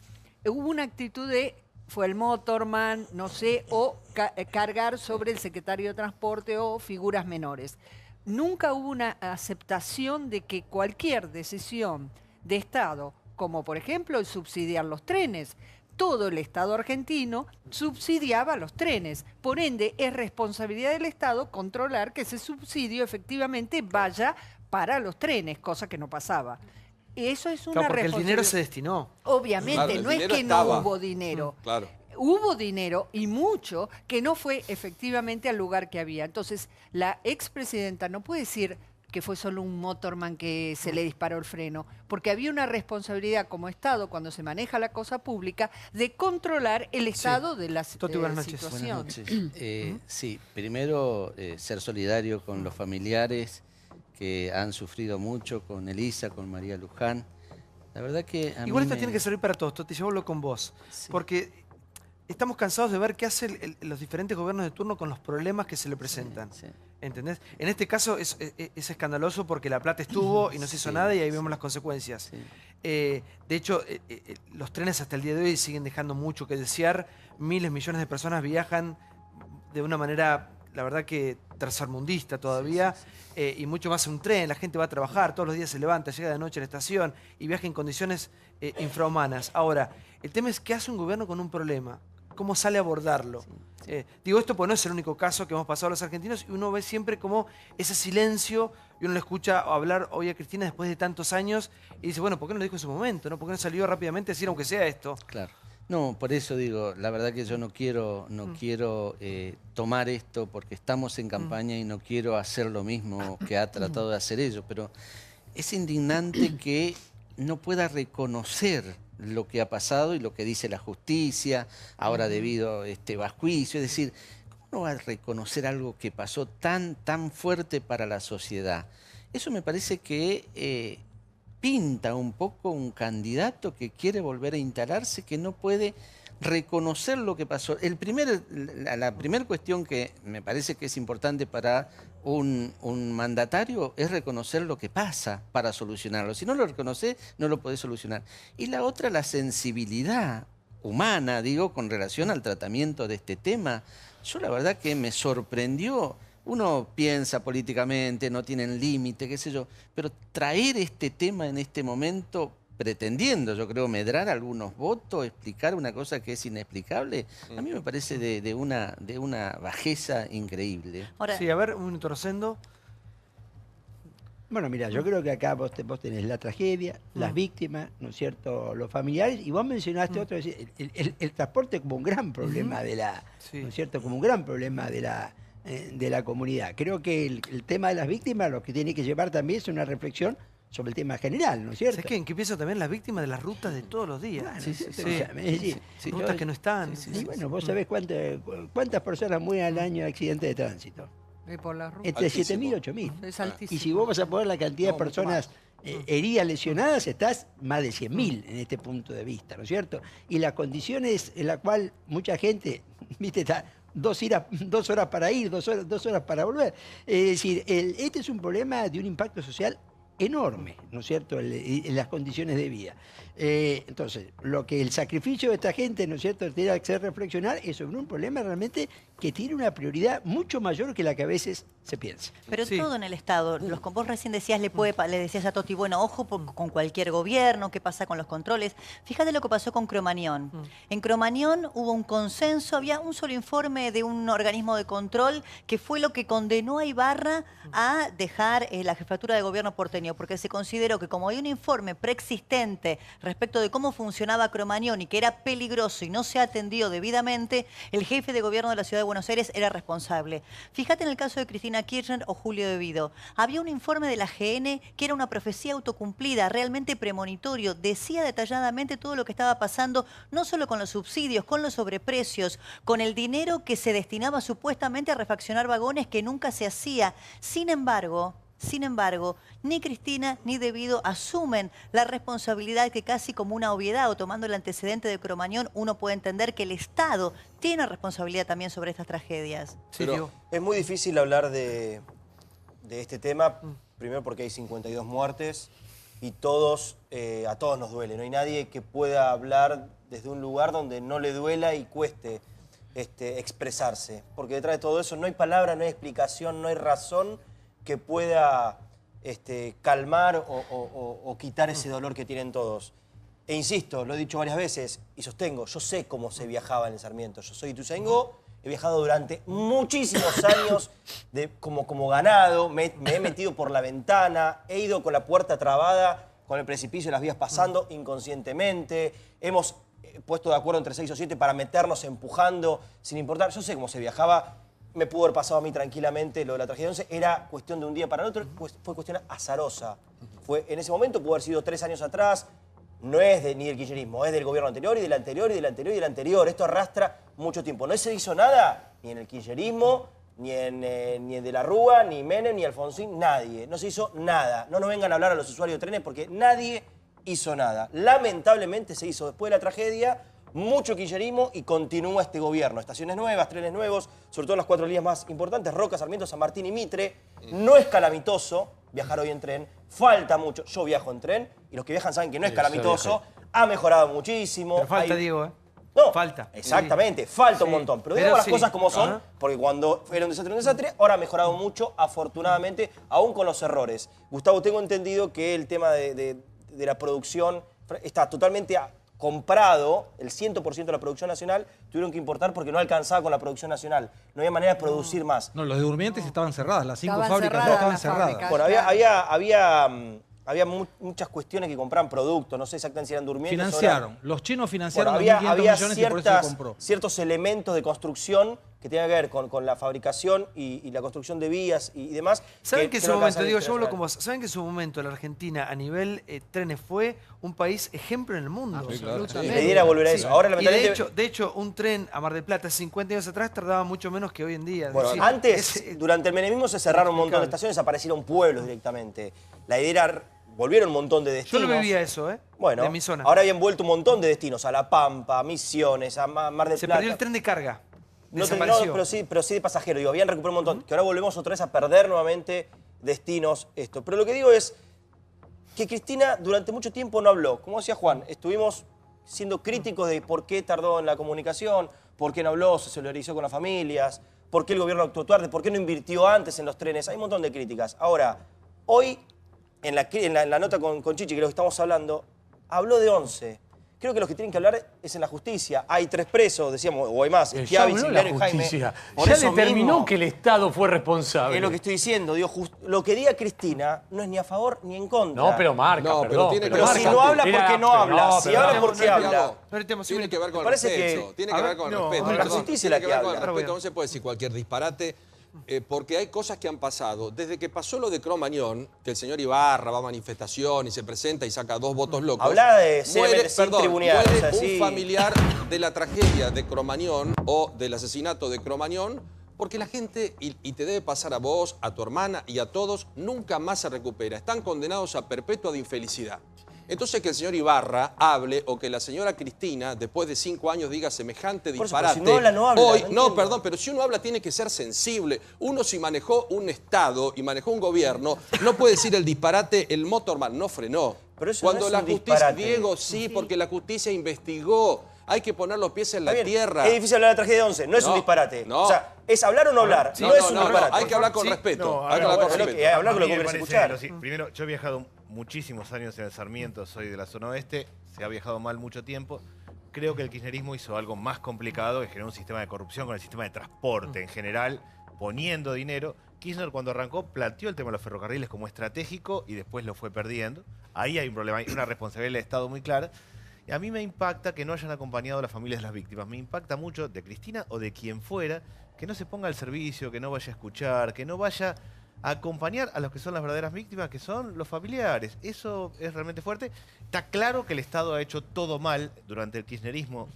hubo una actitud de, fue el motorman, no sé, o cargar sobre el secretario de Transporte o figuras menores. Nunca hubo una aceptación de que cualquier decisión de Estado, como por ejemplo el subsidiar los trenes, todo el Estado argentino subsidiaba los trenes. Por ende, es responsabilidad del Estado controlar que ese subsidio efectivamente vaya para los trenes, cosa que no pasaba. Eso es una porque el responsabilidad. dinero se destinó. Obviamente, no es que no hubo dinero. Claro. Hubo dinero y mucho que no fue efectivamente al lugar que había. Entonces, la expresidenta no puede decir que fue solo un motorman que se le disparó el freno, porque había una responsabilidad como Estado, cuando se maneja la cosa pública, de controlar el estado de la situación. Buenas noches. Sí, primero ser solidario con los familiares que han sufrido mucho, con Elisa, con María Luján. La verdad que a Igual mí esta tiene que servir para todos, Toti, yo hablo con vos, porque estamos cansados de ver qué hacen los diferentes gobiernos de turno con los problemas que se le presentan. ¿Entendés? En este caso es escandaloso porque la plata estuvo y no se hizo nada y ahí vemos las consecuencias. De hecho, los trenes hasta el día de hoy siguen dejando mucho que desear. Miles, millones de personas viajan de una manera, la verdad que tercermundista todavía, y mucho más en un tren. La gente va a trabajar, todos los días se levanta, llega de noche a la estación y viaja en condiciones infrahumanas. Ahora, el tema es qué hace un gobierno con un problema. ¿Cómo sale a abordarlo? Digo esto porque no es el único caso que hemos pasado los argentinos y uno ve siempre como ese silencio y uno le escucha hablar hoy a Cristina después de tantos años y dice, bueno, ¿por qué no lo dijo en su momento? ¿No? ¿Por qué no salió rápidamente a decir aunque sea esto? Claro. No, por eso digo, la verdad que yo no quiero tomar esto porque estamos en campaña y no quiero hacer lo mismo que ha tratado de hacer ellos, pero es indignante que no pueda reconocer lo que ha pasado y lo que dice la justicia, ahora debido a este juicio. Es decir, ¿cómo no va a reconocer algo que pasó tan fuerte para la sociedad? Eso me parece que pinta un poco un candidato que quiere volver a instalarse, que no puede reconocer lo que pasó. La primera cuestión que me parece que es importante para un mandatario es reconocer lo que pasa para solucionarlo. Si no lo reconoce, no lo podés solucionar. Y la otra, la sensibilidad humana, digo, con relación al tratamiento de este tema. Yo la verdad que me sorprendió. Uno piensa políticamente, no tienen límite, qué sé yo, pero traer este tema en este momento, pretendiendo, yo creo, medrar algunos votos, explicar una cosa que es inexplicable, a mí me parece de una bajeza increíble. Ahora, sí, a ver, un minuto, Rosendo. Bueno, mira, yo creo que acá vos tenés la tragedia, las víctimas, ¿no es cierto?, los familiares, y vos mencionaste otro, el transporte como un gran problema de la, ¿no es cierto?, como un gran problema de la comunidad. Creo que el tema de las víctimas lo que tiene que llevar también es una reflexión sobre el tema general, ¿no es cierto? ¿Sabes qué? ¿En qué pienso también las víctimas de las rutas de todos los días? Claro, rutas que no están. Y bueno, vos sabés cuántas personas mueren al año de accidentes de tránsito. Por las rutas. Entre 7.000 y 8.000. Es altísimo. Y si vos vas a poner la cantidad de personas heridas, lesionadas, estás más de 100.000 en este punto de vista, ¿no es cierto? Y las condiciones en las cuales mucha gente, viste, está 2 horas para ir, 2 horas para volver. Es decir, este es un problema de un impacto social enorme, ¿no es cierto?, en las condiciones de vida. Entonces, lo que el sacrificio de esta gente, ¿no es cierto?, tiene que hacer reflexionar es sobre un problema realmente que tiene una prioridad mucho mayor que la que a veces se piensa. Pero todo en el Estado, vos recién decías, le decías a Toti, bueno, ojo con cualquier gobierno, qué pasa con los controles. Fíjate lo que pasó con Cromañón. En Cromañón hubo un consenso, había un solo informe de un organismo de control que fue lo que condenó a Ibarra a dejar la jefatura de gobierno porteño, porque se consideró que como hay un informe preexistente respecto de cómo funcionaba Cromañón y que era peligroso y no se atendió debidamente, el jefe de gobierno de la Ciudad de Buenos Aires era responsable. Fíjate en el caso de Cristina Kirchner o Julio De Vido. Había un informe de la GN que era una profecía autocumplida, realmente premonitorio. Decía detalladamente todo lo que estaba pasando, no solo con los subsidios, con los sobreprecios, con el dinero que se destinaba supuestamente a refaccionar vagones que nunca se hacía. Sin embargo, ni Cristina ni De Vido asumen la responsabilidad que casi como una obviedad, o tomando el antecedente de Cromañón, uno puede entender que el Estado tiene responsabilidad también sobre estas tragedias. Pero es muy difícil hablar de este tema, primero porque hay 52 muertes y a todos nos duele. No hay nadie que pueda hablar desde un lugar donde no le duela y cueste expresarse. Porque detrás de todo eso no hay palabra, no hay explicación, no hay razón que pueda calmar o quitar ese dolor que tienen todos. E insisto, lo he dicho varias veces y sostengo, yo sé cómo se viajaba en el Sarmiento. Yo soy ituzaingó, he viajado durante muchísimos años como ganado, me he metido por la ventana, he ido con la puerta trabada, con el precipicio y las vías pasando inconscientemente. Hemos puesto de acuerdo entre 6 o 7 para meternos empujando, sin importar. Yo sé cómo se viajaba. Me pudo haber pasado a mí tranquilamente lo de la tragedia 11. Era cuestión de un día para el otro, pues fue cuestión azarosa. En ese momento pudo haber sido 3 años atrás. No es ni del kirchnerismo, es del gobierno anterior y del anterior y del anterior y del anterior. Esto arrastra mucho tiempo. No se hizo nada ni en el kirchnerismo, ni en De la Rúa, ni Menem, ni Alfonsín, nadie. No se hizo nada. No nos vengan a hablar a los usuarios de trenes porque nadie hizo nada. Lamentablemente se hizo después de la tragedia mucho kirchnerismo y continúa este gobierno. Estaciones nuevas, trenes nuevos, sobre todo en las 4 líneas más importantes, Roca, Sarmiento, San Martín y Mitre. No es calamitoso viajar hoy en tren, falta mucho. Yo viajo en tren y los que viajan saben que no es calamitoso. Ha mejorado muchísimo. Pero falta, Diego, No, falta. Exactamente, falta un montón. Pero digamos las cosas como son, porque cuando era un desastre, ahora ha mejorado mucho, afortunadamente, aún con los errores. Gustavo, tengo entendido que el tema de la producción está totalmente comprado, el 100% de la producción nacional, tuvieron que importar porque no alcanzaba con la producción nacional. No había manera de producir más. No, los de Durmientes estaban cerradas, las 5 fábricas estaban cerradas. Bueno, había muchas cuestiones que compraban productos, no sé exactamente si eran Durmientes. Los chinos financiaron había 1.500 millones y por eso se compró. ciertos elementos de construcción que tenga que ver con la fabricación y la construcción de vías y demás. ¿Saben que en su no momento, alcanzan digo, el yo hablo internacional. como... ¿Saben que en su momento la Argentina a nivel trenes fue un país ejemplo en el mundo? Absolutamente. La idea era volver a eso. Ahora, Y lamentablemente... de hecho, un tren a Mar del Plata 50 años atrás tardaba mucho menos que hoy en día. Es Bueno, decir, antes, durante el menemismo se cerraron un montón de estaciones, aparecieron pueblos directamente. La idea era... Volvieron un montón de Yo destinos. lo vivía eso, Bueno, de mi zona. ahora habían vuelto un montón de destinos. A La Pampa, a Misiones, a Mar del Se Plata. perdió el tren de carga. No, Desapareció. pero sí de pasajero. Digo, habían recuperado un montón. Que ahora volvemos otra vez a perder nuevamente destinos. Pero lo que digo es que Cristina durante mucho tiempo no habló. Como decía Juan, estuvimos siendo críticos de por qué tardó en la comunicación, por qué no habló, se solidarizó con las familias, por qué el gobierno actuó tarde, por qué no invirtió antes en los trenes. Hay un montón de críticas. Ahora, hoy, en la nota con Chichi, que es lo que estamos hablando, habló de 11. Creo que los que tienen que hablar es en la justicia. Hay 3 presos, decíamos, o hay más. Ya Schiavi, habló Sigliano la y Jaime. justicia. Por Ya eso determinó mismo, que el Estado fue responsable. es lo que estoy diciendo. Digo, lo que diga Cristina no es ni a favor ni en contra. No, pero marca, No, pero perdón. tiene que Pero ver si con- no habla, ¿por qué no habla? no, Si pero habla, no, ¿por qué habla? Tiene que ver con el Parece respeto. que- Tiene a que ver, ver con el no, respeto. la justicia es la Tiene que ver con el habla. respeto. No se puede decir cualquier disparate. Porque hay cosas que han pasado. Desde que pasó lo de Cromañón, que el señor Ibarra va a manifestación y se presenta y saca 2 votos locos. Hablaba de muere, sin tribunear, muere o sea, un sí. familiar de la tragedia de Cromañón o del asesinato de Cromañón, porque la gente, y te debe pasar a vos, a tu hermana y a todos, nunca más se recupera. Están condenados a perpetua de infelicidad. Entonces que el señor Ibarra hable o que la señora Cristina, después de 5 años, diga semejante Por eso, disparate. pero si no habla, no habla, Hoy, no no, entiendo. perdón, pero si uno habla tiene que ser sensible. Uno si manejó un Estado y manejó un gobierno, no puede decir el disparate, el motorman no frenó. Pero eso Cuando no es la un justicia, disparate. Diego, sí, porque la justicia investigó. Hay que poner los pies en la Está bien, tierra. es difícil hablar de la tragedia de 11, no es un No, disparate. no. O sea, es hablar o no hablar, Sí, no es un disparate. hay que hablar con Sí. respeto. No, hay que hablar con bueno, respeto. que hablar con lo A mí que me querés parece escuchar. primero, yo he viajado muchísimos años en el Sarmiento, soy de la zona oeste, se ha viajado mal mucho tiempo. Creo que el kirchnerismo hizo algo más complicado, que generó un sistema de corrupción con el sistema de transporte en general, poniendo dinero. Kirchner cuando arrancó planteó el tema de los ferrocarriles como estratégico y después lo fue perdiendo. Ahí hay un problema, hay una responsabilidad del Estado muy clara. Y a mí me impacta que no hayan acompañado a las familias de las víctimas. Me impacta mucho de Cristina o de quien fuera que no se ponga al servicio, que no vaya a escuchar, que no vaya a acompañar a los que son las verdaderas víctimas, que son los familiares. Eso es realmente fuerte. Está claro que el Estado ha hecho todo mal durante el kirchnerismo,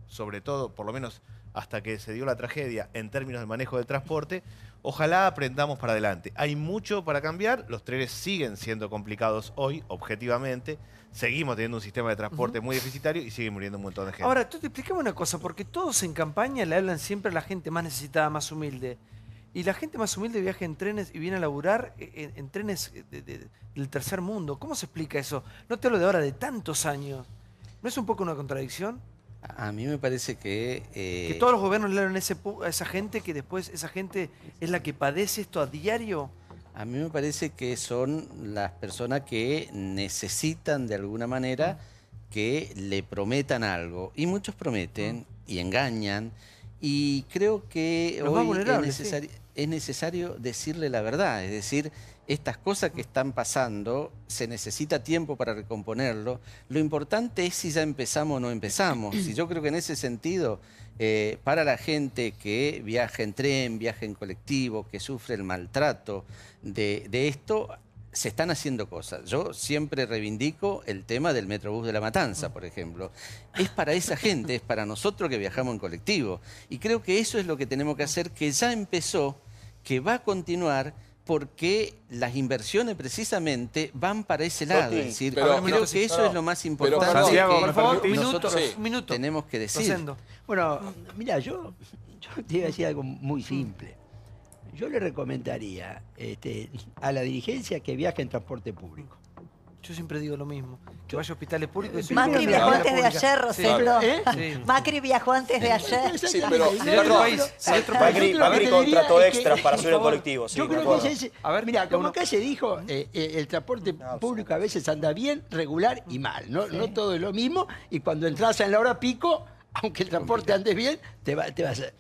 sobre todo, por lo menos hasta que se dio la tragedia en términos del manejo del transporte. Ojalá aprendamos para adelante. Hay mucho para cambiar. Los trenes siguen siendo complicados hoy, objetivamente. Seguimos teniendo un sistema de transporte muy deficitario y sigue muriendo un montón de gente. Ahora, tú te explicame una cosa, porque todos en campaña le hablan siempre a la gente más necesitada, más humilde. Y la gente más humilde viaja en trenes y viene a laburar en trenes del tercer mundo. ¿Cómo se explica eso? No te hablo de ahora, de tantos años. ¿No es un poco una contradicción? A mí me parece que... Que todos los gobiernos le hablan a esa gente, que después esa gente es la que padece esto a diario. A mí me parece que son las personas que necesitan de alguna manera que le prometan algo. Y muchos prometen y engañan. Y creo que Los más hoy vulnerables, es necesario decirle la verdad. Es decir, estas cosas que están pasando, se necesita tiempo para recomponerlo. Lo importante es si ya empezamos o no empezamos. Y yo creo que en ese sentido, para la gente que viaja en tren, viaja en colectivo, que sufre el maltrato de esto, se están haciendo cosas. Yo siempre reivindico el tema del Metrobús de La Matanza, por ejemplo. Es para esa gente, es para nosotros que viajamos en colectivo. Y creo que eso es lo que tenemos que hacer, que ya empezó, que va a continuar, porque las inversiones precisamente van para ese lado. Es decir, creo que eso es lo más importante. Santiago, que por favor, nosotros un minuto. tenemos que decir. Bueno, mira, yo te iba a decir algo muy simple. Yo le recomendaría a la dirigencia que viaje en transporte público. Yo siempre digo lo mismo, que vaya a hospitales públicos. Macri viajó antes de ayer, Rosendo. Sí. Macri viajó antes de ayer. Sí, pero Macri contrató extras para subir el colectivo. Sí, Yo creo que ese, mira, como acá se dijo, el transporte público a veces anda bien, regular y mal. No todo es lo mismo. Y cuando entras en la hora pico, aunque el transporte ande bien, te va a hacer.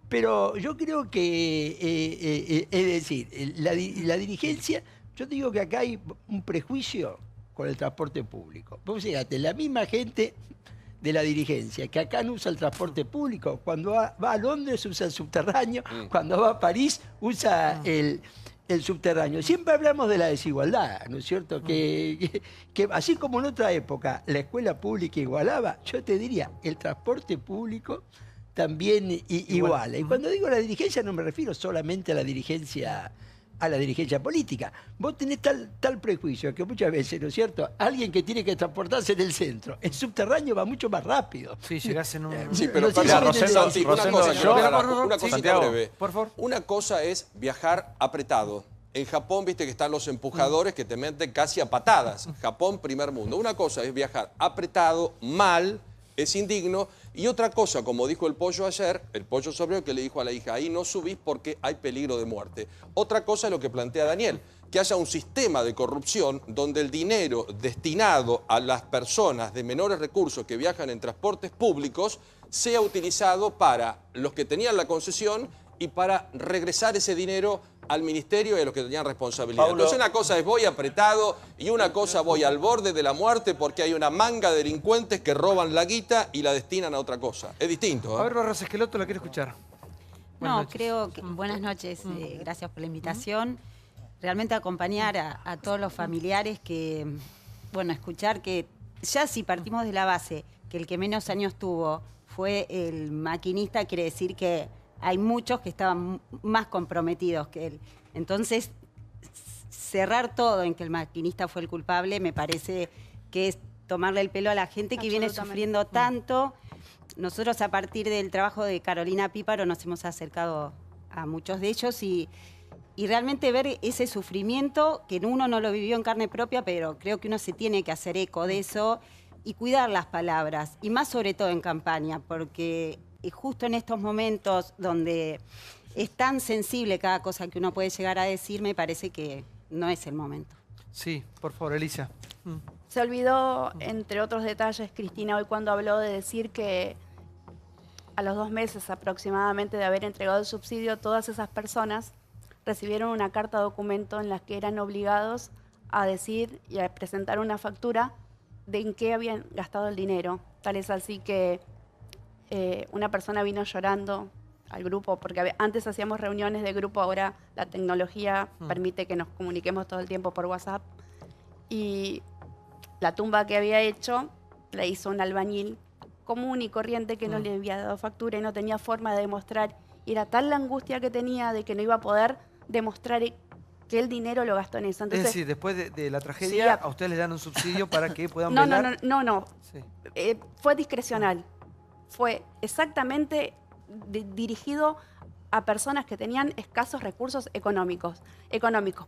Pero yo creo que, es decir, la dirigencia, yo digo que acá hay un prejuicio con el transporte público. Vos fíjate, la misma gente de la dirigencia, que acá no usa el transporte público, cuando va a Londres usa el subterráneo, cuando va a París usa el subterráneo. Siempre hablamos de la desigualdad, ¿no es cierto? Que así como en otra época la escuela pública igualaba, yo te diría, el transporte público también iguala. Y cuando digo la dirigencia no me refiero solamente a la dirigencia política. Vos tenés tal prejuicio que muchas veces, ¿no es cierto? Alguien que tiene que transportarse en el centro, el subterráneo va mucho más rápido. Sí, llegás en un... Sí, pero no sé Santi, una cosita breve. Por favor. Una cosa es viajar apretado. En Japón, viste que están los empujadores que te meten casi a patadas. Japón, primer mundo. Una cosa es viajar apretado, mal, es indigno. Y otra cosa, como dijo el Pollo ayer, el Pollo Sobrero, que le dijo a la hija, ahí no subís porque hay peligro de muerte. Otra cosa es lo que plantea Daniel, que haya un sistema de corrupción donde el dinero destinado a las personas de menores recursos que viajan en transportes públicos sea utilizado para los que tenían la concesión y para regresar ese dinero al ministerio y a los que tenían responsabilidad. Paulo. Entonces una cosa es voy apretado y una cosa voy al borde de la muerte porque hay una manga de delincuentes que roban la guita y la destinan a otra cosa. Es distinto. A ver, Barros Esqueloto, la quiero escuchar. No, creo que... Buenas noches, gracias por la invitación. Realmente acompañar a todos los familiares que, bueno, escuchar que ya si partimos de la base que el que menos años tuvo fue el maquinista, quiere decir que hay muchos que estaban más comprometidos que él. Entonces, cerrar todo en que el maquinista fue el culpable me parece que es tomarle el pelo a la gente que viene sufriendo tanto. Nosotros a partir del trabajo de Carolina Píparo nos hemos acercado a muchos de ellos y realmente ver ese sufrimiento que uno no lo vivió en carne propia, pero creo que uno se tiene que hacer eco de eso y cuidar las palabras, y más sobre todo en campaña, porque justo en estos momentos donde es tan sensible cada cosa que uno puede llegar a decir, me parece que no es el momento. Sí, por favor, Elisa. Se olvidó, entre otros detalles, Cristina, hoy cuando habló de decir que a los 2 meses aproximadamente de haber entregado el subsidio, todas esas personas recibieron una carta documento en la que eran obligados a decir y a presentar una factura de en qué habían gastado el dinero. Tal es así que una persona vino llorando al grupo, porque antes hacíamos reuniones de grupo, ahora la tecnología permite que nos comuniquemos todo el tiempo por WhatsApp. Y la tumba que había hecho la hizo un albañil común y corriente que no le había dado factura y no tenía forma de demostrar. Y era tal la angustia que tenía de que no iba a poder demostrar que el dinero lo gastó en eso. Entonces, es decir, después de la tragedia, a ustedes les dan un subsidio para que puedan velar. No. Sí. Fue discrecional. Fue exactamente dirigido a personas que tenían escasos recursos económicos,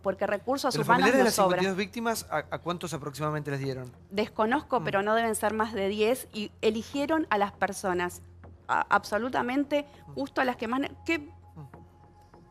porque recursos ¿Los humanos familiares de no las sobran. 52 víctimas, ¿a cuántos aproximadamente les dieron? Desconozco, pero no deben ser más de 10, y eligieron a las personas absolutamente justo a las que más...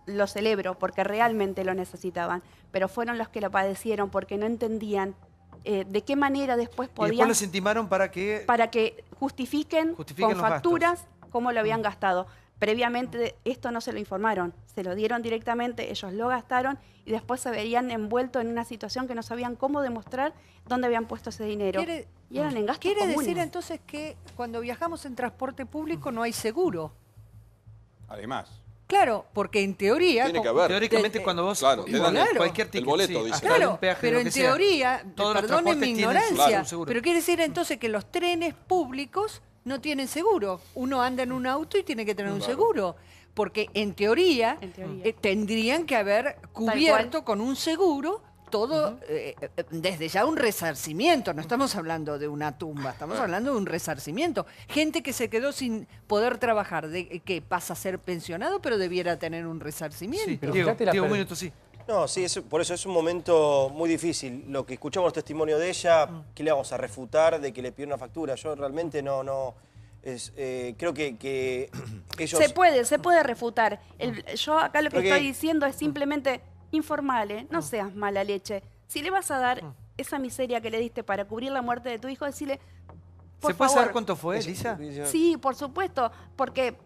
Lo celebro, porque realmente lo necesitaban, pero fueron los que lo padecieron porque no entendían de qué manera después podían... Y después los intimaron para que justifiquen con facturas cómo lo habían gastado. Previamente esto no se lo informaron, se lo dieron directamente, ellos lo gastaron y después se verían envueltos en una situación que no sabían cómo demostrar dónde habían puesto ese dinero. Y eran en gastos ¿Quiere comunes. decir entonces que cuando viajamos en transporte público no hay seguro? Además. Claro, porque en teoría... Tiene que haber. Teóricamente cuando vos... Claro, te dan cualquier ticket, el boleto, sí, dice. hasta Claro, un peaje, pero lo que en sea. teoría, Todos los perdonen mi transportes tienen ignorancia, un seguro. pero quiere decir entonces que los trenes públicos no tienen seguro. Uno anda en un auto y tiene que tener un seguro. Porque en teoría, tendrían que haber cubierto con un seguro todo, desde ya un resarcimiento. No estamos hablando de una tumba, estamos hablando de un resarcimiento. Gente que se quedó sin poder trabajar, que pasa a ser pensionado, pero debiera tener un resarcimiento. Sí, pero Diego, un minuto, sí. No, sí, por eso es un momento muy difícil. Lo que escuchamos el testimonio de ella, ¿qué le vamos a refutar de que le pidió una factura? Yo realmente creo que ellos... Se puede refutar. Yo acá lo que estoy diciendo es simplemente informale, no seas mala leche. Si le vas a dar esa miseria que le diste para cubrir la muerte de tu hijo, decile, por ¿Se puede favor. saber cuánto fue, Elisa? Sí, por supuesto, porque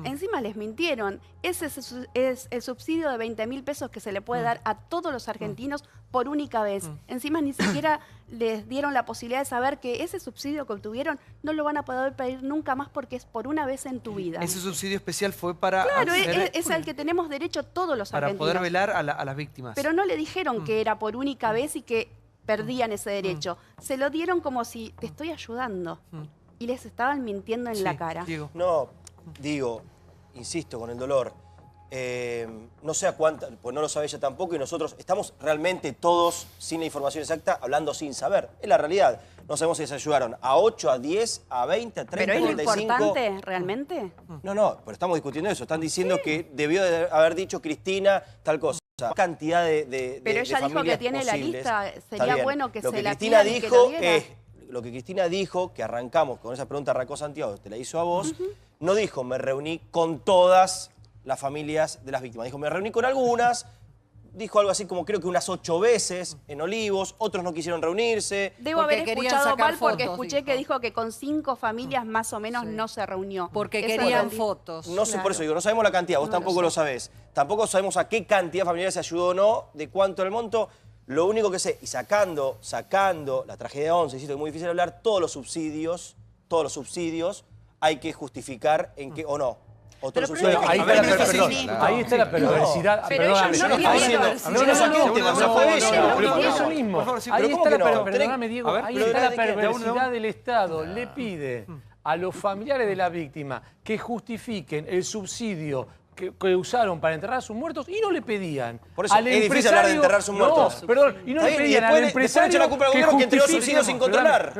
Encima les mintieron. Ese es el subsidio de 20.000 pesos que se le puede dar a todos los argentinos por única vez. Encima ni siquiera les dieron la posibilidad de saber que ese subsidio que obtuvieron no lo van a poder pedir nunca más porque es por una vez en tu vida. Ese subsidio especial fue para... Claro, es al que tenemos derecho todos los argentinos. Para poder velar a las víctimas. Pero no le dijeron que era por única vez y que perdían ese derecho. Se lo dieron como si te estoy ayudando. Y les estaban mintiendo en la cara. Diego. No, digo, insisto con el dolor, no sé a cuánta, pues no lo sabe ella tampoco y nosotros estamos realmente todos sin la información exacta, hablando sin saber. Es la realidad. No sabemos si se ayudaron a 8, a 10, a 20, a 30, ¿Pero es lo 35. importante realmente? No, pero estamos discutiendo eso. Están diciendo que debió de haber dicho Cristina tal cosa. Cantidad de Pero ella dijo que tiene posibles. la lista. Sería bueno que lo se que la Cristina pidan y que dijo lo diera. es lo que Cristina dijo, que arrancamos con esa pregunta, arrancó Santiago, te la hizo a vos, no dijo me reuní con todas las familias de las víctimas. Dijo me reuní con algunas, dijo algo así como creo que unas 8 veces en Olivos, otros no quisieron reunirse. Debo Porque haber querían escuchado sacar mal porque fotos, escuché que dijo que con 5 familias más o menos no se reunió. Porque Eso querían entendí. fotos. No sé, por eso digo, no sabemos la cantidad, vos No tampoco lo lo sé. sabés. Tampoco sabemos a qué cantidad familiar se ayudó o no, de cuánto era el monto. Lo único que sé, y sacando la tragedia de 11, insisto, que es muy difícil hablar, todos los subsidios hay que justificar en qué o no. Pero ahí está la perversidad. Perdóname. Eso mismo. Ahí está la perdóname, Diego. Ahí está la perversidad del Estado. Le pide a los familiares de la víctima que justifiquen el subsidio que usaron para enterrar a sus muertos y no le pedían Por eso al es difícil hablar de enterrar a sus muertos. No, perdón, y no le pedían al empresario después le echan la culpa al gobierno que entregó subsidios sin controlar.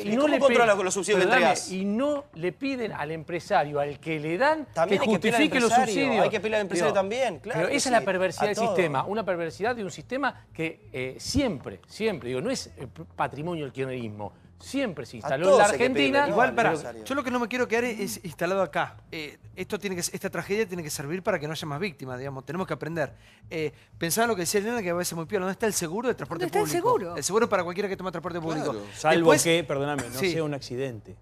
Y no le controla los subsidios que entregas? Y no le piden al empresario, al que le dan, También que hay que pedirle al justifique los empresario, subsidios. hay que pedirle al empresario también, claro Pero que esa es la sí, perversidad a del todo. sistema, una perversidad de un sistema que siempre, digo, no es patrimonio del kirchnerismo. Siempre se instaló en la Argentina. Igual, yo lo que no me quiero quedar es instalado acá. Esta tragedia tiene que servir para que no haya más víctimas, digamos. Tenemos que aprender. Pensaba en lo que decía Elena, que a veces muy piola. ¿Dónde está el seguro de transporte ¿Dónde está el público? seguro? El seguro para cualquiera que toma transporte público. Salvo Después, que, perdóname, no sí. sea un accidente.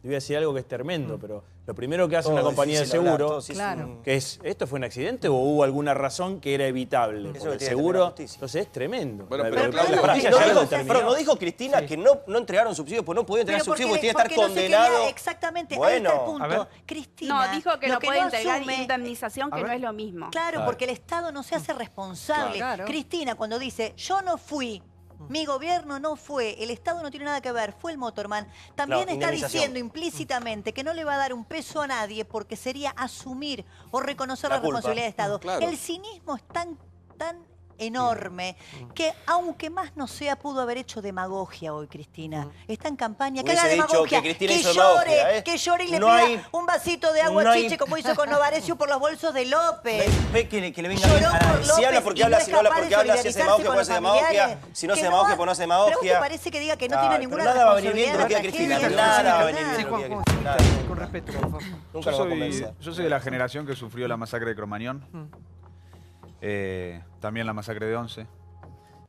Te voy a decir algo que es tremendo, pero lo primero que hace Todo una compañía de difícil hablar, seguro, todo sí es un- que es, ¿esto fue un accidente o hubo alguna razón que era evitable? Eso Porque el que tiene que tener la seguro, justicia. entonces es tremendo. Bueno, La- pero la- Claudia, la justicia No ya lo dijo, determinó. pero no dijo Cristina que no entregaron subsidios, pues no podían entregar Pero subsidios porque tiene que estar no se quería- condenado. exactamente, ahí Bueno, está el a ver. punto. Cristina, No, dijo que lo no puede entregar asume- indemnización, que no es lo mismo. Claro, porque el Estado no se hace responsable. Claro. Cristina, cuando dice, yo no fui, mi gobierno no fue, el Estado no tiene nada que ver, fue el Motorman, también Claro, está indemnización. diciendo implícitamente que no le va a dar un peso a nadie porque sería asumir o reconocer la, La culpa. responsabilidad del Estado. Claro. El cinismo es tan enorme que aunque más no sea pudo haber hecho demagogia hoy Cristina. Está en campaña, que Hubiese haga dicho demagogia, que Cristina hizo demagogia, ¿eh? que llore y le No pida hay- un vasito de agua no hay- chiche como hizo con Novarecio por los bolsos de López. Ve que le venga bien Lloró a por la si habla López porque y habla, no es si no habla capaz porque de habla, si hace solidarizarse demagogia con pues los hace demagogia, familiares. si no hace Que demagogia va- pues no hace ¿Pero a vos te demagogia. parece que diga que no Ah, tiene pero ninguna nada va a venir bien de lo que diga responsabilidad Cristina, en la nada va a tragedia? venir bien de lo que diga Cristina. Con respeto, por favor. Nunca nos va a Yo convencer. soy de la generación que sufrió la masacre de Cromañón, también la masacre de 11,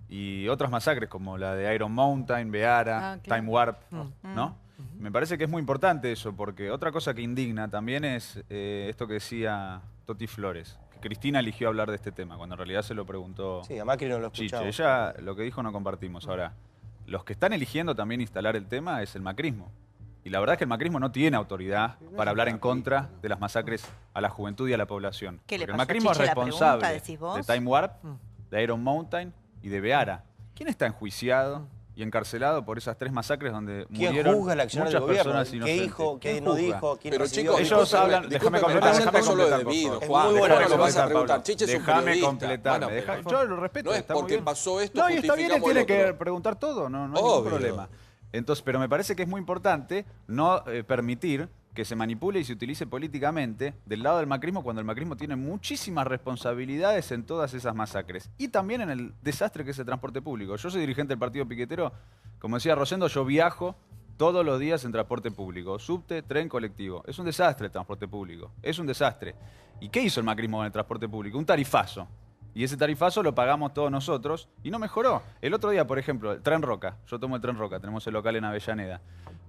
y otras masacres como la de Iron Mountain, Beara, claro. Time Warp, ¿no? Me parece que es muy importante eso, porque otra cosa que indigna también es esto que decía Toti Flores, que Cristina eligió hablar de este tema, cuando en realidad se lo preguntó Sí, a Macri no lo Chiche. escuchamos. Ella lo que dijo no compartimos. Ahora, los que están eligiendo también instalar el tema es el macrismo. Y la verdad es que el macrismo no tiene autoridad para hablar en contra de las masacres a la juventud y a la población. ¿Qué le Porque el pasó a macrismo es Chiche la pregunta, responsable decís vos? de Time Warp, de Iron Mountain y de Beara. ¿Quién está enjuiciado y encarcelado por esas 3 masacres donde ¿Quién murieron juzga el accionar muchas del gobierno? personas ¿Qué inocentes? dijo, qué ¿Quién no juzga? dijo, quién Pero recibió? chicos, Ellos hablan, déjame completar, no déjame solo completar, de por debido, favor. Juan, muy buena ¿cómo le vas a Pablo. preguntar? Chiche es un Déjame periodista. completarme. Bueno, deja- pero yo lo respeto. no es está muy porque bien. pasó esto, No, y está bien, él justificamos tiene lo que otro. preguntar todo, no hay ningún Obvio. problema. Entonces, pero me parece que es muy importante no permitir que se manipule y se utilice políticamente del lado del macrismo cuando el macrismo tiene muchísimas responsabilidades en todas esas masacres y también en el desastre que es el transporte público. Yo soy dirigente del Partido Piquetero, como decía Rosendo, yo viajo todos los días en transporte público, subte, tren, colectivo. Es un desastre el transporte público, es un desastre. ¿Y qué hizo el macrismo con el transporte público? Un tarifazo. Y ese tarifazo lo pagamos todos nosotros y no mejoró. El otro día, por ejemplo, el Tren Roca, yo tomo el Tren Roca, tenemos el local en Avellaneda,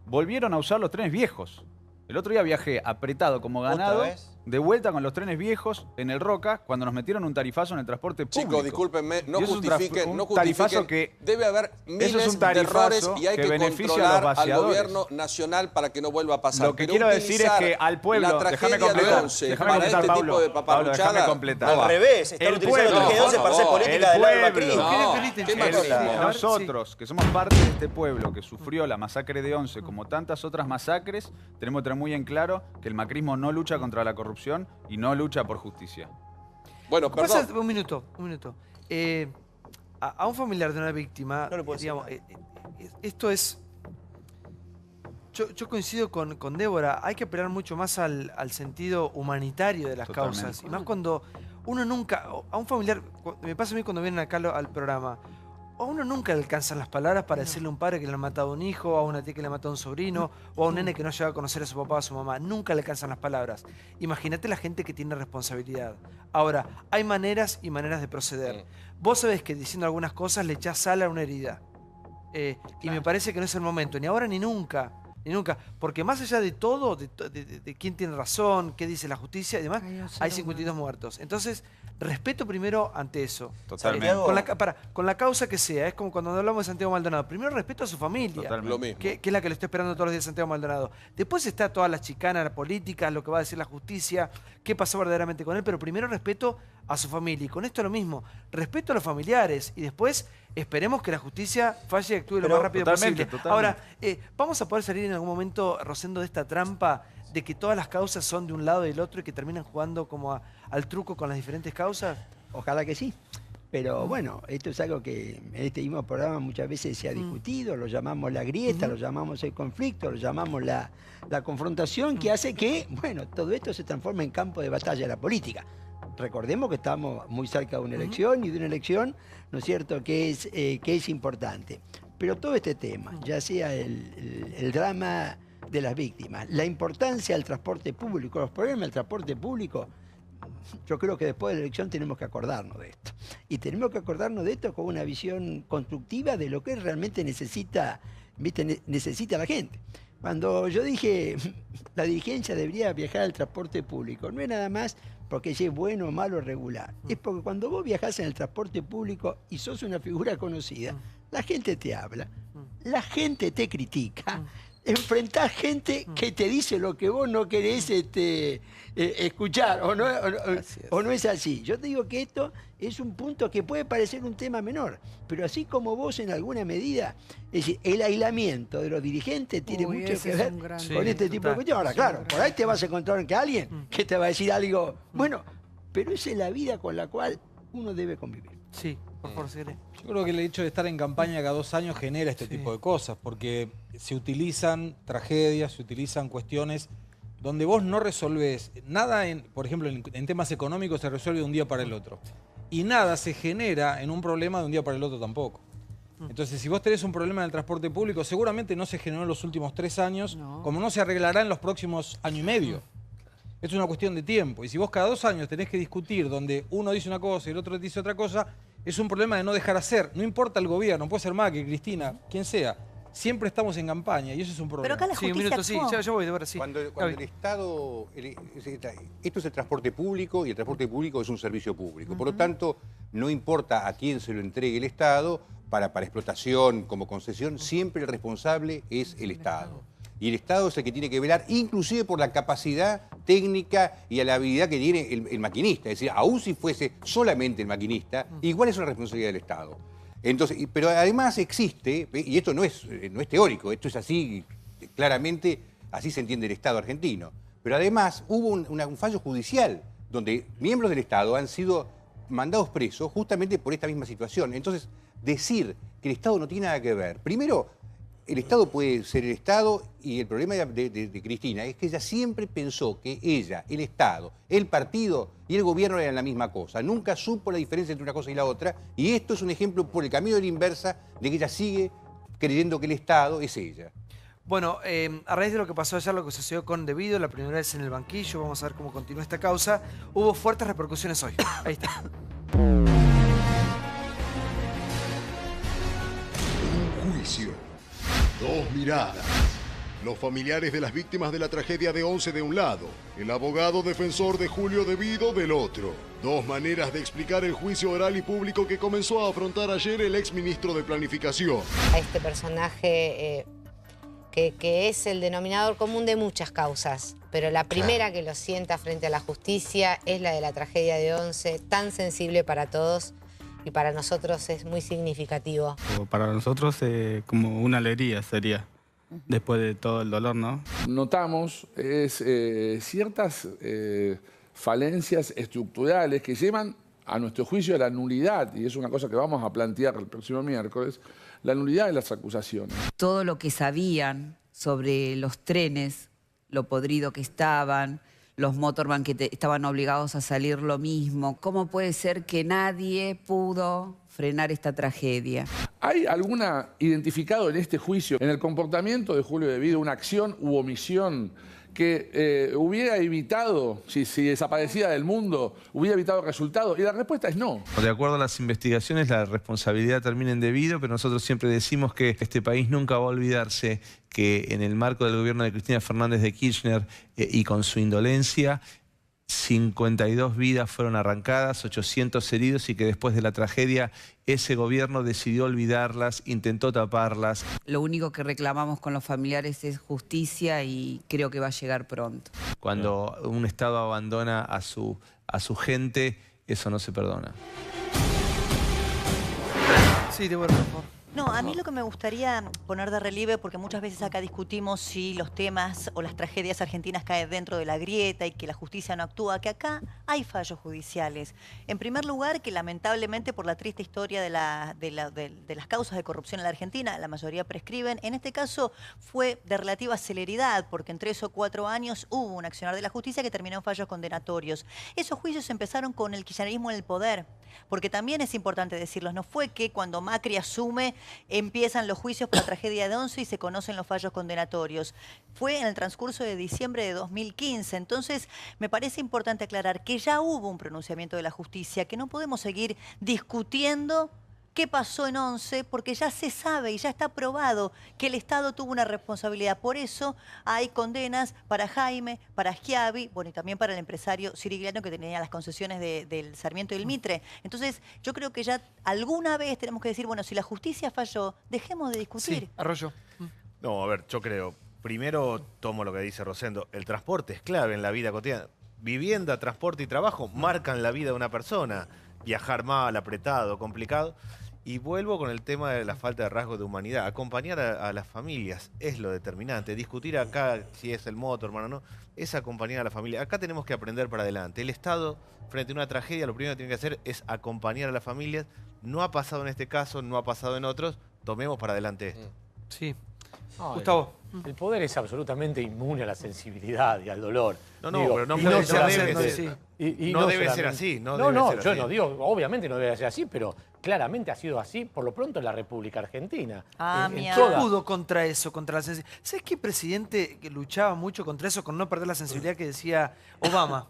volvieron a usar los trenes viejos. El otro día viajé apretado como ganado, de vuelta con los trenes viejos en el Roca, cuando nos metieron un tarifazo en el transporte público. Chicos, discúlpenme, no justifiquen, no tarifazo justifiquen. Debe haber miles de errores y hay que controlar al gobierno nacional para que no vuelva a pasar. Lo que quiero decir es que al pueblo, déjame completar, Pablo, déjame completar. Al revés, están utilizando la tragedia 11 para hacer política del alma crítica. Nosotros, que somos parte de este pueblo que sufrió la masacre de Once, como tantas otras masacres, tenemos que tener muy en claro que el macrismo no lucha contra la corrupción y no lucha por justicia. Bueno, perdón. Un minuto. A un familiar de una víctima, digamos, esto es... Yo coincido con Débora, hay que apelar mucho más al sentido humanitario de las causas. Y más cuando uno nunca... A un familiar, me pasa a mí cuando vienen acá al programa, a uno nunca le alcanzan las palabras para decirle a un padre que le ha matado a un hijo, a una tía que le ha matado a un sobrino, o a un nene que no llega a conocer a su papá o a su mamá. Nunca le alcanzan las palabras. Imagínate la gente que tiene responsabilidad. Ahora, hay maneras y maneras de proceder. Vos sabés que diciendo algunas cosas le echás sal a una herida. Y me parece que no es el momento, ni ahora ni nunca. Ni nunca. Porque más allá de todo, de quién tiene razón, qué dice la justicia y demás, hay 52 muertos. Entonces, respeto primero ante eso. Totalmente. Con la causa que sea. Es como cuando hablamos de Santiago Maldonado. Primero respeto a su familia. Totalmente. Lo mismo. Que es la que le estoy esperando todos los días a Santiago Maldonado. Después está todas las chicanas, la política, lo que va a decir la justicia, qué pasó verdaderamente con él. Pero primero respeto a su familia. Y con esto lo mismo. Respeto a los familiares. Y después esperemos que la justicia falle y actúe lo más rápido posible. Ahora, ¿vamos a poder salir en algún momento, Rosendo, de esta trampa de que todas las causas son de un lado y del otro y que terminan jugando como al truco con las diferentes causas? Ojalá que sí. Pero bueno, esto es algo que en este mismo programa muchas veces se ha discutido, lo llamamos la grieta, lo llamamos el conflicto, lo llamamos la confrontación, que hace que, bueno, todo esto se transforme en campo de batalla de la política. Recordemos que estamos muy cerca de una elección y de una elección, ¿no es cierto?, que es importante. Pero todo este tema, ya sea el drama de las víctimas, la importancia del transporte público, los problemas del transporte público, yo creo que después de la elección tenemos que acordarnos de esto. Y tenemos que acordarnos de esto con una visión constructiva de lo que realmente necesita la gente. Cuando yo dije la dirigencia debería viajar al transporte público, no es nada más porque es bueno, malo o regular. Es porque cuando vos viajás en el transporte público y sos una figura conocida, la gente te habla, la gente te critica, enfrentás gente que te dice lo que vos no querés escuchar, o no es así. Yo te digo que esto es un punto que puede parecer un tema menor, pero así como vos en alguna medida, es decir, el aislamiento de los dirigentes tiene mucho que ver con este tipo de cuestiones. Ahora, claro, por ahí te vas a encontrar que alguien que te va a decir algo, bueno, pero esa es la vida con la cual uno debe convivir. Sí, por favor, Segre. Yo creo que el hecho de estar en campaña cada 2 años genera este tipo de cosas, porque se utilizan tragedias, se utilizan cuestiones donde vos no resolvés nada, por ejemplo, en temas económicos se resuelve de un día para el otro. Y nada se genera en un problema de un día para el otro tampoco. Entonces, si vos tenés un problema en el transporte público, seguramente no se generó en los últimos 3 años, como no se arreglará en los próximos año y medio. Es una cuestión de tiempo. Y si vos cada 2 años tenés que discutir donde uno dice una cosa y el otro dice otra cosa, es un problema de no dejar hacer. No importa el gobierno, puede ser Macri, Cristina, quien sea. Siempre estamos en campaña y eso es un problema. Pero acá la justicia yo voy, de verdad, sí. Cuando el Estado... Esto es el transporte público y el transporte público es un servicio público. Por lo tanto, no importa a quién se lo entregue el Estado, para explotación, como concesión, siempre el responsable es el Estado. Y el Estado es el que tiene que velar, inclusive por la capacidad técnica y a la habilidad que tiene el maquinista. Es decir, aún si fuese solamente el maquinista, igual es una responsabilidad del Estado. Entonces, pero además existe, y esto no es teórico, esto es así, claramente, así se entiende el Estado argentino. Pero además hubo un fallo judicial donde miembros del Estado han sido mandados presos justamente por esta misma situación. Entonces, decir que el Estado no tiene nada que ver, primero, el Estado puede ser el Estado y el problema de Cristina es que ella siempre pensó que ella, el Estado, el partido y el gobierno eran la misma cosa. Nunca supo la diferencia entre una cosa y la otra y esto es un ejemplo por el camino de la inversa de que ella sigue creyendo que el Estado es ella. Bueno, a raíz de lo que pasó ayer, lo que sucedió con De Vido, la primera vez en el banquillo, vamos a ver cómo continúa esta causa, hubo fuertes repercusiones hoy. Ahí está. Un juicio. 2 miradas, Los familiares de las víctimas de la tragedia de Once de un lado, el abogado defensor de Julio De Vido del otro. Dos maneras de explicar el juicio oral y público que comenzó a afrontar ayer el exministro de Planificación. A este personaje que es el denominador común de muchas causas, pero la primera que lo sienta frente a la justicia es la de la tragedia de Once, tan sensible para todos y para nosotros es muy significativo. Para nosotros como una alegría sería, después de todo el dolor, ¿no? Notamos ciertas falencias estructurales que llevan a nuestro juicio a la nulidad, y es una cosa que vamos a plantear el próximo miércoles, la nulidad de las acusaciones. Todo lo que sabían sobre los trenes, lo podrido que estaban, los motorman que estaban obligados a salir lo mismo. ¿Cómo puede ser que nadie pudo frenar esta tragedia? ¿Hay alguna identificado en este juicio, en el comportamiento de Julio De Vido, una acción u omisión que hubiera evitado, si desaparecía del mundo, hubiera evitado resultados? Y la respuesta es no. De acuerdo a las investigaciones, la responsabilidad termina en De Vido, pero nosotros siempre decimos que este país nunca va a olvidarse que en el marco del gobierno de Cristina Fernández de Kirchner y con su indolencia, 52 vidas fueron arrancadas, 800 heridos, y que después de la tragedia ese gobierno decidió olvidarlas, intentó taparlas. Lo único que reclamamos con los familiares es justicia y creo que va a llegar pronto. Cuando un Estado abandona a su gente, eso no se perdona. Sí, Débora, por favor. No, a mí lo que me gustaría poner de relieve, porque muchas veces acá discutimos si los temas o las tragedias argentinas caen dentro de la grieta y que la justicia no actúa, que acá hay fallos judiciales. En primer lugar, que lamentablemente por la triste historia de las causas de corrupción en la Argentina, la mayoría prescriben. En este caso fue de relativa celeridad, porque en 3 o 4 años hubo un accionar de la justicia que terminó en fallos condenatorios. Esos juicios empezaron con el kirchnerismo en el poder, porque también es importante decirlo, no fue que cuando Macri asume empiezan los juicios por la tragedia de Once y se conocen los fallos condenatorios. Fue en el transcurso de diciembre de 2015. Entonces, me parece importante aclarar que ya hubo un pronunciamiento de la justicia, que no podemos seguir discutiendo qué pasó en Once, porque ya se sabe y ya está probado que el Estado tuvo una responsabilidad. Por eso hay condenas para Jaime, para Schiavi, bueno, y también para el empresario Sirigliano que tenía las concesiones del Sarmiento y del Mitre. Entonces, yo creo que ya alguna vez tenemos que decir, bueno, si la justicia falló, dejemos de discutir. Sí, Arroyo. No, a ver, yo creo, primero tomo lo que dice Rosendo, el transporte es clave en la vida cotidiana. Vivienda, transporte y trabajo marcan la vida de una persona. Viajar mal, apretado, complicado. Y vuelvo con el tema de la falta de rasgos de humanidad. Acompañar a las familias es lo determinante. Discutir acá si es el motorman o no, es acompañar a la familia. Acá tenemos que aprender para adelante. El Estado, frente a una tragedia, lo primero que tiene que hacer es acompañar a las familias. No ha pasado en este caso, no ha pasado en otros. Tomemos para adelante esto. Sí. No, Gustavo. El poder es absolutamente inmune a la sensibilidad y al dolor. No, pero no puede ser así. No debe ser así. Yo no digo, obviamente no debe ser así, pero claramente ha sido así, por lo pronto, en la República Argentina. ¿Qué pudo contra eso, contra la sensibilidad? ¿Sabes qué presidente que luchaba mucho contra eso, con no perder la sensibilidad, que decía Obama?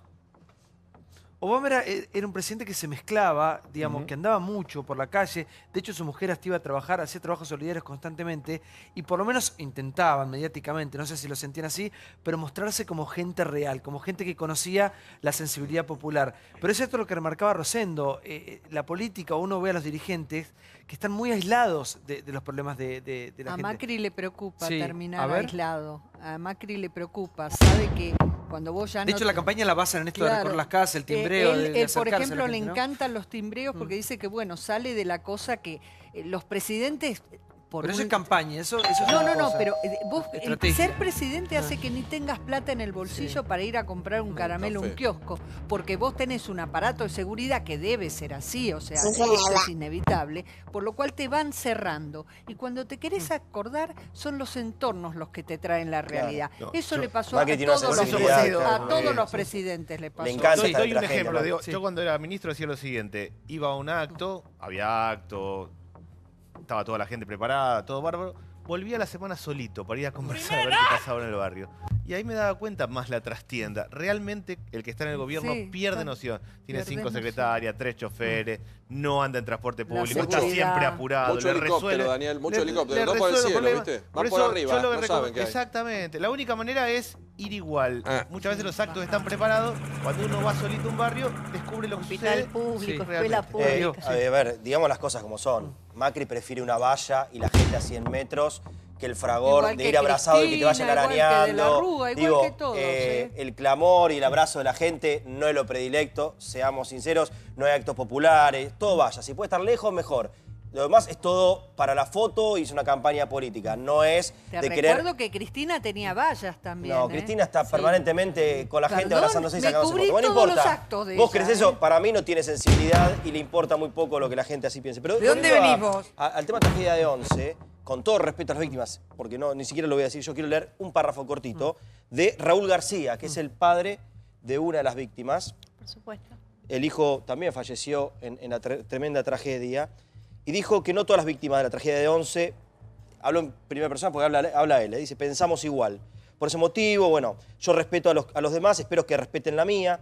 Obama era un presidente que se mezclaba, digamos, que andaba mucho por la calle. De hecho, su mujer hasta iba a trabajar, hacía trabajos solidarios constantemente y por lo menos intentaban mediáticamente, no sé si lo sentían así, pero mostrarse como gente real, como gente que conocía la sensibilidad popular. Pero es esto lo que remarcaba Rosendo. La política, uno ve a los dirigentes que están muy aislados de los problemas de la gente. A Macri le preocupa Sí, terminar aislado. A Macri le preocupa, sabe que cuando vos ya de hecho, la campaña la basan en esto de recorrer las casas, el timbreo. Él por ejemplo, le encantan los timbreos porque dice que, bueno, sale de la cosa que los presidentes... Pero eso es campaña, eso es No, una cosa. pero vos Estrategia. ser presidente hace que ni tengas plata en el bolsillo para ir a comprar un caramelo a un kiosco, porque vos tenés un aparato de seguridad que debe ser así, o sea, esto es inevitable, por lo cual te van cerrando. Y cuando te querés acordar, son los entornos los que te traen la realidad. No, eso le pasó a todos los presidentes, le pasó. Me encanta. Doy un ejemplo. Digo, yo cuando era ministro decía lo siguiente, iba a un acto, había acto, estaba toda la gente preparada, todo bárbaro. Volvía a la semana solito para ir a conversar a ver qué pasaba en el barrio. Y ahí me daba cuenta más la trastienda. Realmente el que está en el gobierno pierde noción. Tiene 5 secretarias, 3 choferes, no anda en transporte público, está siempre apurado. Mucho helicóptero, Daniel, mucho helicóptero. No por el cielo, ¿viste? Van por arriba, no saben qué hay. Exactamente. La única manera es ir igual. Muchas veces los actos están preparados. Cuando uno va solito a un barrio, descubre lo que sucede. Hospital público, escuela pública. A ver, digamos las cosas como son. Macri prefiere una valla y la gente a 100 metros que el fragor de ir abrazado y que te vayan arañando. Digo, el clamor y el abrazo de la gente no es lo predilecto, seamos sinceros, no hay actos populares, todo vaya. Si puede estar lejos, mejor. Lo demás es todo para la foto y es una campaña política, no es Te de querer... recuerdo que Cristina tenía vallas también. No, Cristina está permanentemente con la gente abrazándose y sacándose fotos. Bueno, no importa. Vos crees eso, para mí no tiene sensibilidad y le importa muy poco lo que la gente así piense. Pero ¿de dónde venís vos? Al tema de tragedia de 11, con todo respeto a las víctimas, porque no, ni siquiera lo voy a decir, yo quiero leer un párrafo cortito de Raúl García, que es el padre de una de las víctimas. Por supuesto. El hijo también falleció en la tremenda tragedia. Y dijo que no todas las víctimas de la tragedia de 11, hablo en primera persona porque habla él, dice, pensamos igual. Por ese motivo, bueno, yo respeto a los demás, espero que respeten la mía.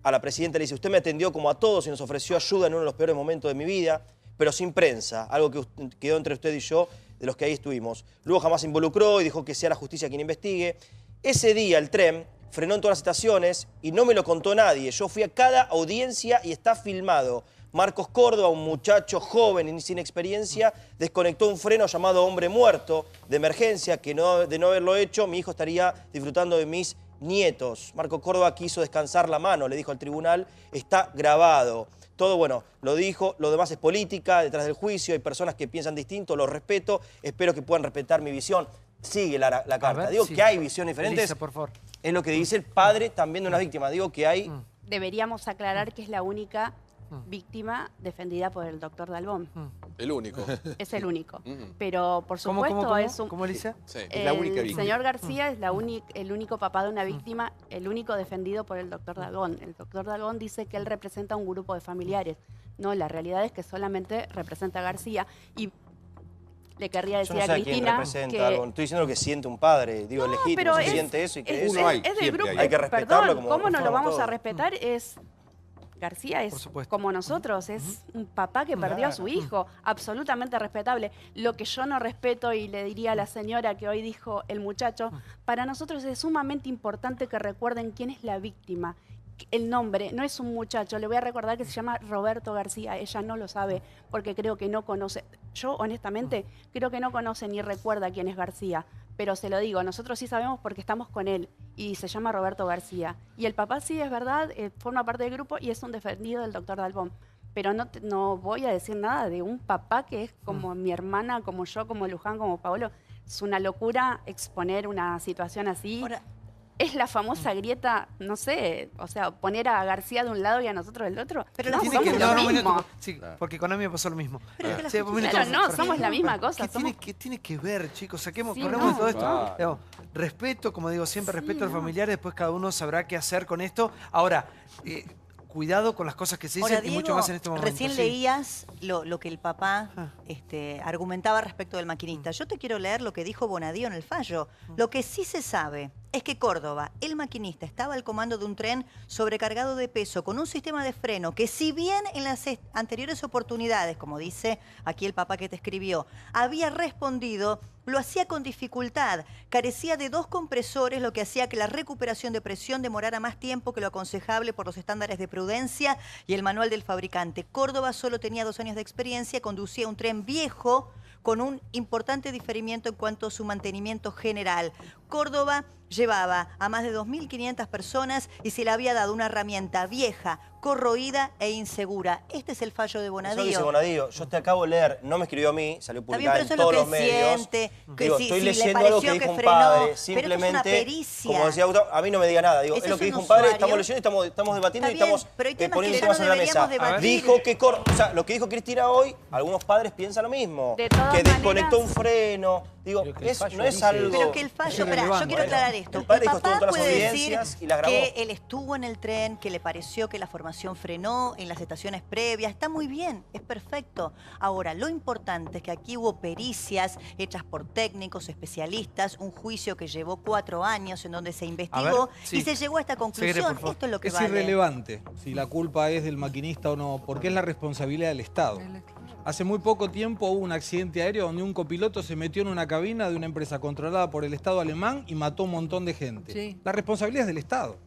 A la presidenta le dice, usted me atendió como a todos y nos ofreció ayuda en uno de los peores momentos de mi vida, pero sin prensa, algo que quedó entre usted y yo, de los que ahí estuvimos. Luego jamás se involucró y dijo que sea la justicia quien investigue. Ese día el tren frenó en todas las estaciones y no me lo contó nadie. Yo fui a cada audiencia y está filmado. Marcos Córdoba, un muchacho joven y sin experiencia, desconectó un freno llamado hombre muerto de emergencia, que de no haberlo hecho, mi hijo estaría disfrutando de mis nietos. Marcos Córdoba quiso descansar la mano, le dijo al tribunal, está grabado. Todo, bueno, lo dijo, lo demás es política, detrás del juicio hay personas que piensan distinto, lo respeto, espero que puedan respetar mi visión. Sigue la carta. Digo que hay visiones diferentes. Elisa, por favor. Es lo que dice el padre también de una víctima. Digo que hay... Deberíamos aclarar que es la única víctima defendida por el doctor Dalbón. El único. Es el único. Pero, por supuesto, es un... ¿Cómo, Alicia? Sí. Es la única víctima. El señor García es el único papá de una víctima, el único defendido por el doctor Dalbón. El doctor Dalbón dice que él representa un grupo de familiares. No, la realidad es que solamente representa a García. Y le querría decir a Cristina que... Algo. Estoy diciendo lo que siente un padre. Digo, legítimo, si siente eso y que es del grupo. Hay que respetarlo. Perdón, ¿cómo no lo vamos a respetar? García es como nosotros, es un papá que perdió a su hijo, absolutamente respetable. Lo que yo no respeto, y le diría a la señora que hoy dijo el muchacho, para nosotros es sumamente importante que recuerden quién es la víctima. El nombre, no es un muchacho, le voy a recordar que se llama Roberto García, ella no lo sabe porque creo que no conoce, yo honestamente creo que no conoce ni recuerda quién es García, pero se lo digo, nosotros sí sabemos porque estamos con él y se llama Roberto García. Y el papá sí, es verdad, forma parte del grupo y es un defendido del doctor Dalbón. Pero no voy a decir nada de un papá que es como mi hermana, como yo, como Luján, como Paolo. Es una locura exponer una situación así. Ahora, es la famosa grieta, no sé, o sea, poner a García de un lado y a nosotros del otro. Pero no, somos lo mismo. Sí, porque con Ami me pasó lo mismo. Somos la misma cosa. ¿Qué tiene que ver, chicos? Corremos de todo esto. Digamos, respeto, como digo siempre, respeto a los familiares, después cada uno sabrá qué hacer con esto. Ahora, cuidado con las cosas que se dicen. Diego, y mucho más en este momento. Recién leías lo que el papá argumentaba respecto del maquinista. Yo te quiero leer lo que dijo Bonadío en el fallo. Lo que sí se sabe es que Córdoba, el maquinista, estaba al comando de un tren sobrecargado de peso con un sistema de freno que, si bien en las anteriores oportunidades, como dice aquí el papá que te escribió, había respondido, lo hacía con dificultad. Carecía de 2 compresores, lo que hacía que la recuperación de presión demorara más tiempo que lo aconsejable por los estándares de prudencia y el manual del fabricante. Córdoba solo tenía 2 años de experiencia, conducía un tren viejo con un importante diferimiento en cuanto a su mantenimiento general. Córdoba llevaba a más de 2.500 personas y se le había dado una herramienta vieja, corroída e insegura. Este es el fallo de Bonadío. Eso dice Bonadío. Yo te acabo de leer, no me escribió a mí, salió publicado en todos los medios. Digo, estoy leyendo algo que dijo un padre, simplemente, como decía Gustavo, a mí no me diga nada. Digo, es lo que dijo un padre, estamos leyendo, estamos debatiendo y estamos poniendo temas sobre la mesa. Dijo que, lo que dijo Cristina hoy, algunos padres piensan lo mismo. Que desconectó un freno. Digo, no es algo... Pero que el fallo... yo quiero aclarar esto. El papá puede decir que él estuvo en el tren, que le pareció que la formación continuación frenó en las estaciones previas. Está muy bien, es perfecto. Ahora, lo importante es que aquí hubo pericias hechas por técnicos, especialistas, un juicio que llevó 4 años en donde se investigó y se llegó a esta conclusión. Esto es lo que vale. Es irrelevante si la culpa es del maquinista o no, porque es la responsabilidad del Estado. Hace muy poco tiempo hubo un accidente aéreo donde un copiloto se metió en una cabina de una empresa controlada por el Estado alemán y mató a un montón de gente. Sí. La responsabilidad es del Estado.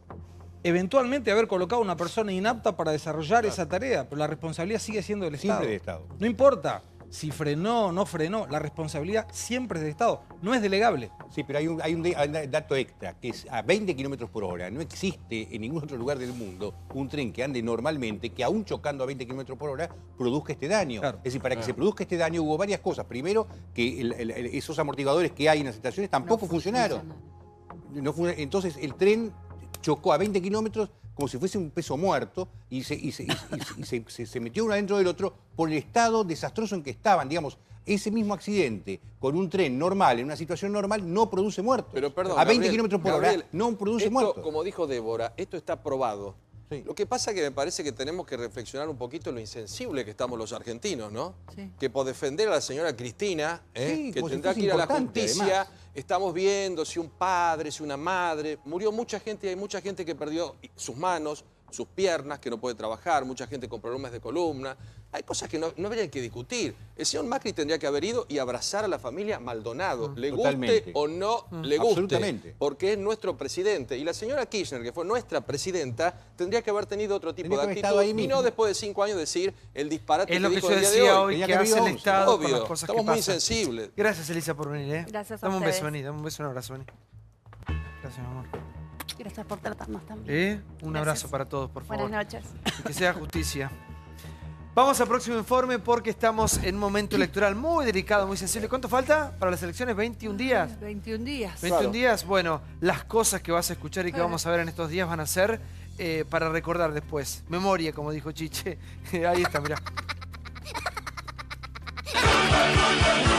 Eventualmente haber colocado a una persona inapta para desarrollar esa tarea, pero la responsabilidad sigue siendo del Estado. Siempre del Estado. No importa si frenó o no frenó, la responsabilidad siempre es del Estado, no es delegable. Sí, pero hay un dato extra, que es a 20 kilómetros por hora. No existe en ningún otro lugar del mundo un tren que ande normalmente, que aún chocando a 20 kilómetros por hora, produzca este daño. Claro. Es decir, para que se produzca este daño hubo varias cosas. Primero, que esos amortiguadores que hay en las estaciones tampoco funcionaron. Entonces, el tren chocó a 20 kilómetros como si fuese un peso muerto y se metió uno adentro del otro por el estado desastroso en que estaban. Digamos, ese mismo accidente con un tren normal, en una situación normal, no produce muertos. Pero perdón, a 20 kilómetros por hora no produce muertos. Como dijo Débora, esto está probado. Sí. Lo que pasa es que me parece que tenemos que reflexionar un poquito lo insensible que estamos los argentinos, ¿no? Sí. Que por defender a la señora Cristina, que tendrá que ir a la justicia, además. Estamos viendo si un padre, si una madre, murió mucha gente y hay mucha gente que perdió sus manos, sus piernas, que no puede trabajar, mucha gente con problemas de columna. Hay cosas que no habría que discutir. El señor Macri tendría que haber ido y abrazar a la familia Maldonado, le guste o no le guste, absolutamente. Porque es nuestro presidente. Y la señora Kirchner, que fue nuestra presidenta, tendría que haber tenido otro tipo de actitud y no después de 5 años decir el disparate es lo que que dijo yo el día decía de hoy. Que hace el Estado obvio, con las cosas estamos que muy pasan. sensibles. Gracias, Elisa, por venir. Gracias a Dame un beso, ustedes. vení, dame un beso, un abrazo, vení. Gracias, mi amor. Gracias por tratarnos también. Un abrazo para todos, por favor. Buenas noches. Y que sea justicia. Vamos al próximo informe porque estamos en un momento electoral muy delicado, muy sensible. ¿Cuánto falta para las elecciones? ¿21 días? 21 días. 21 días. Bueno, las cosas que vas a escuchar y que vamos a ver en estos días van a ser para recordar después. Memoria, como dijo Chiche. Ahí está, mirá.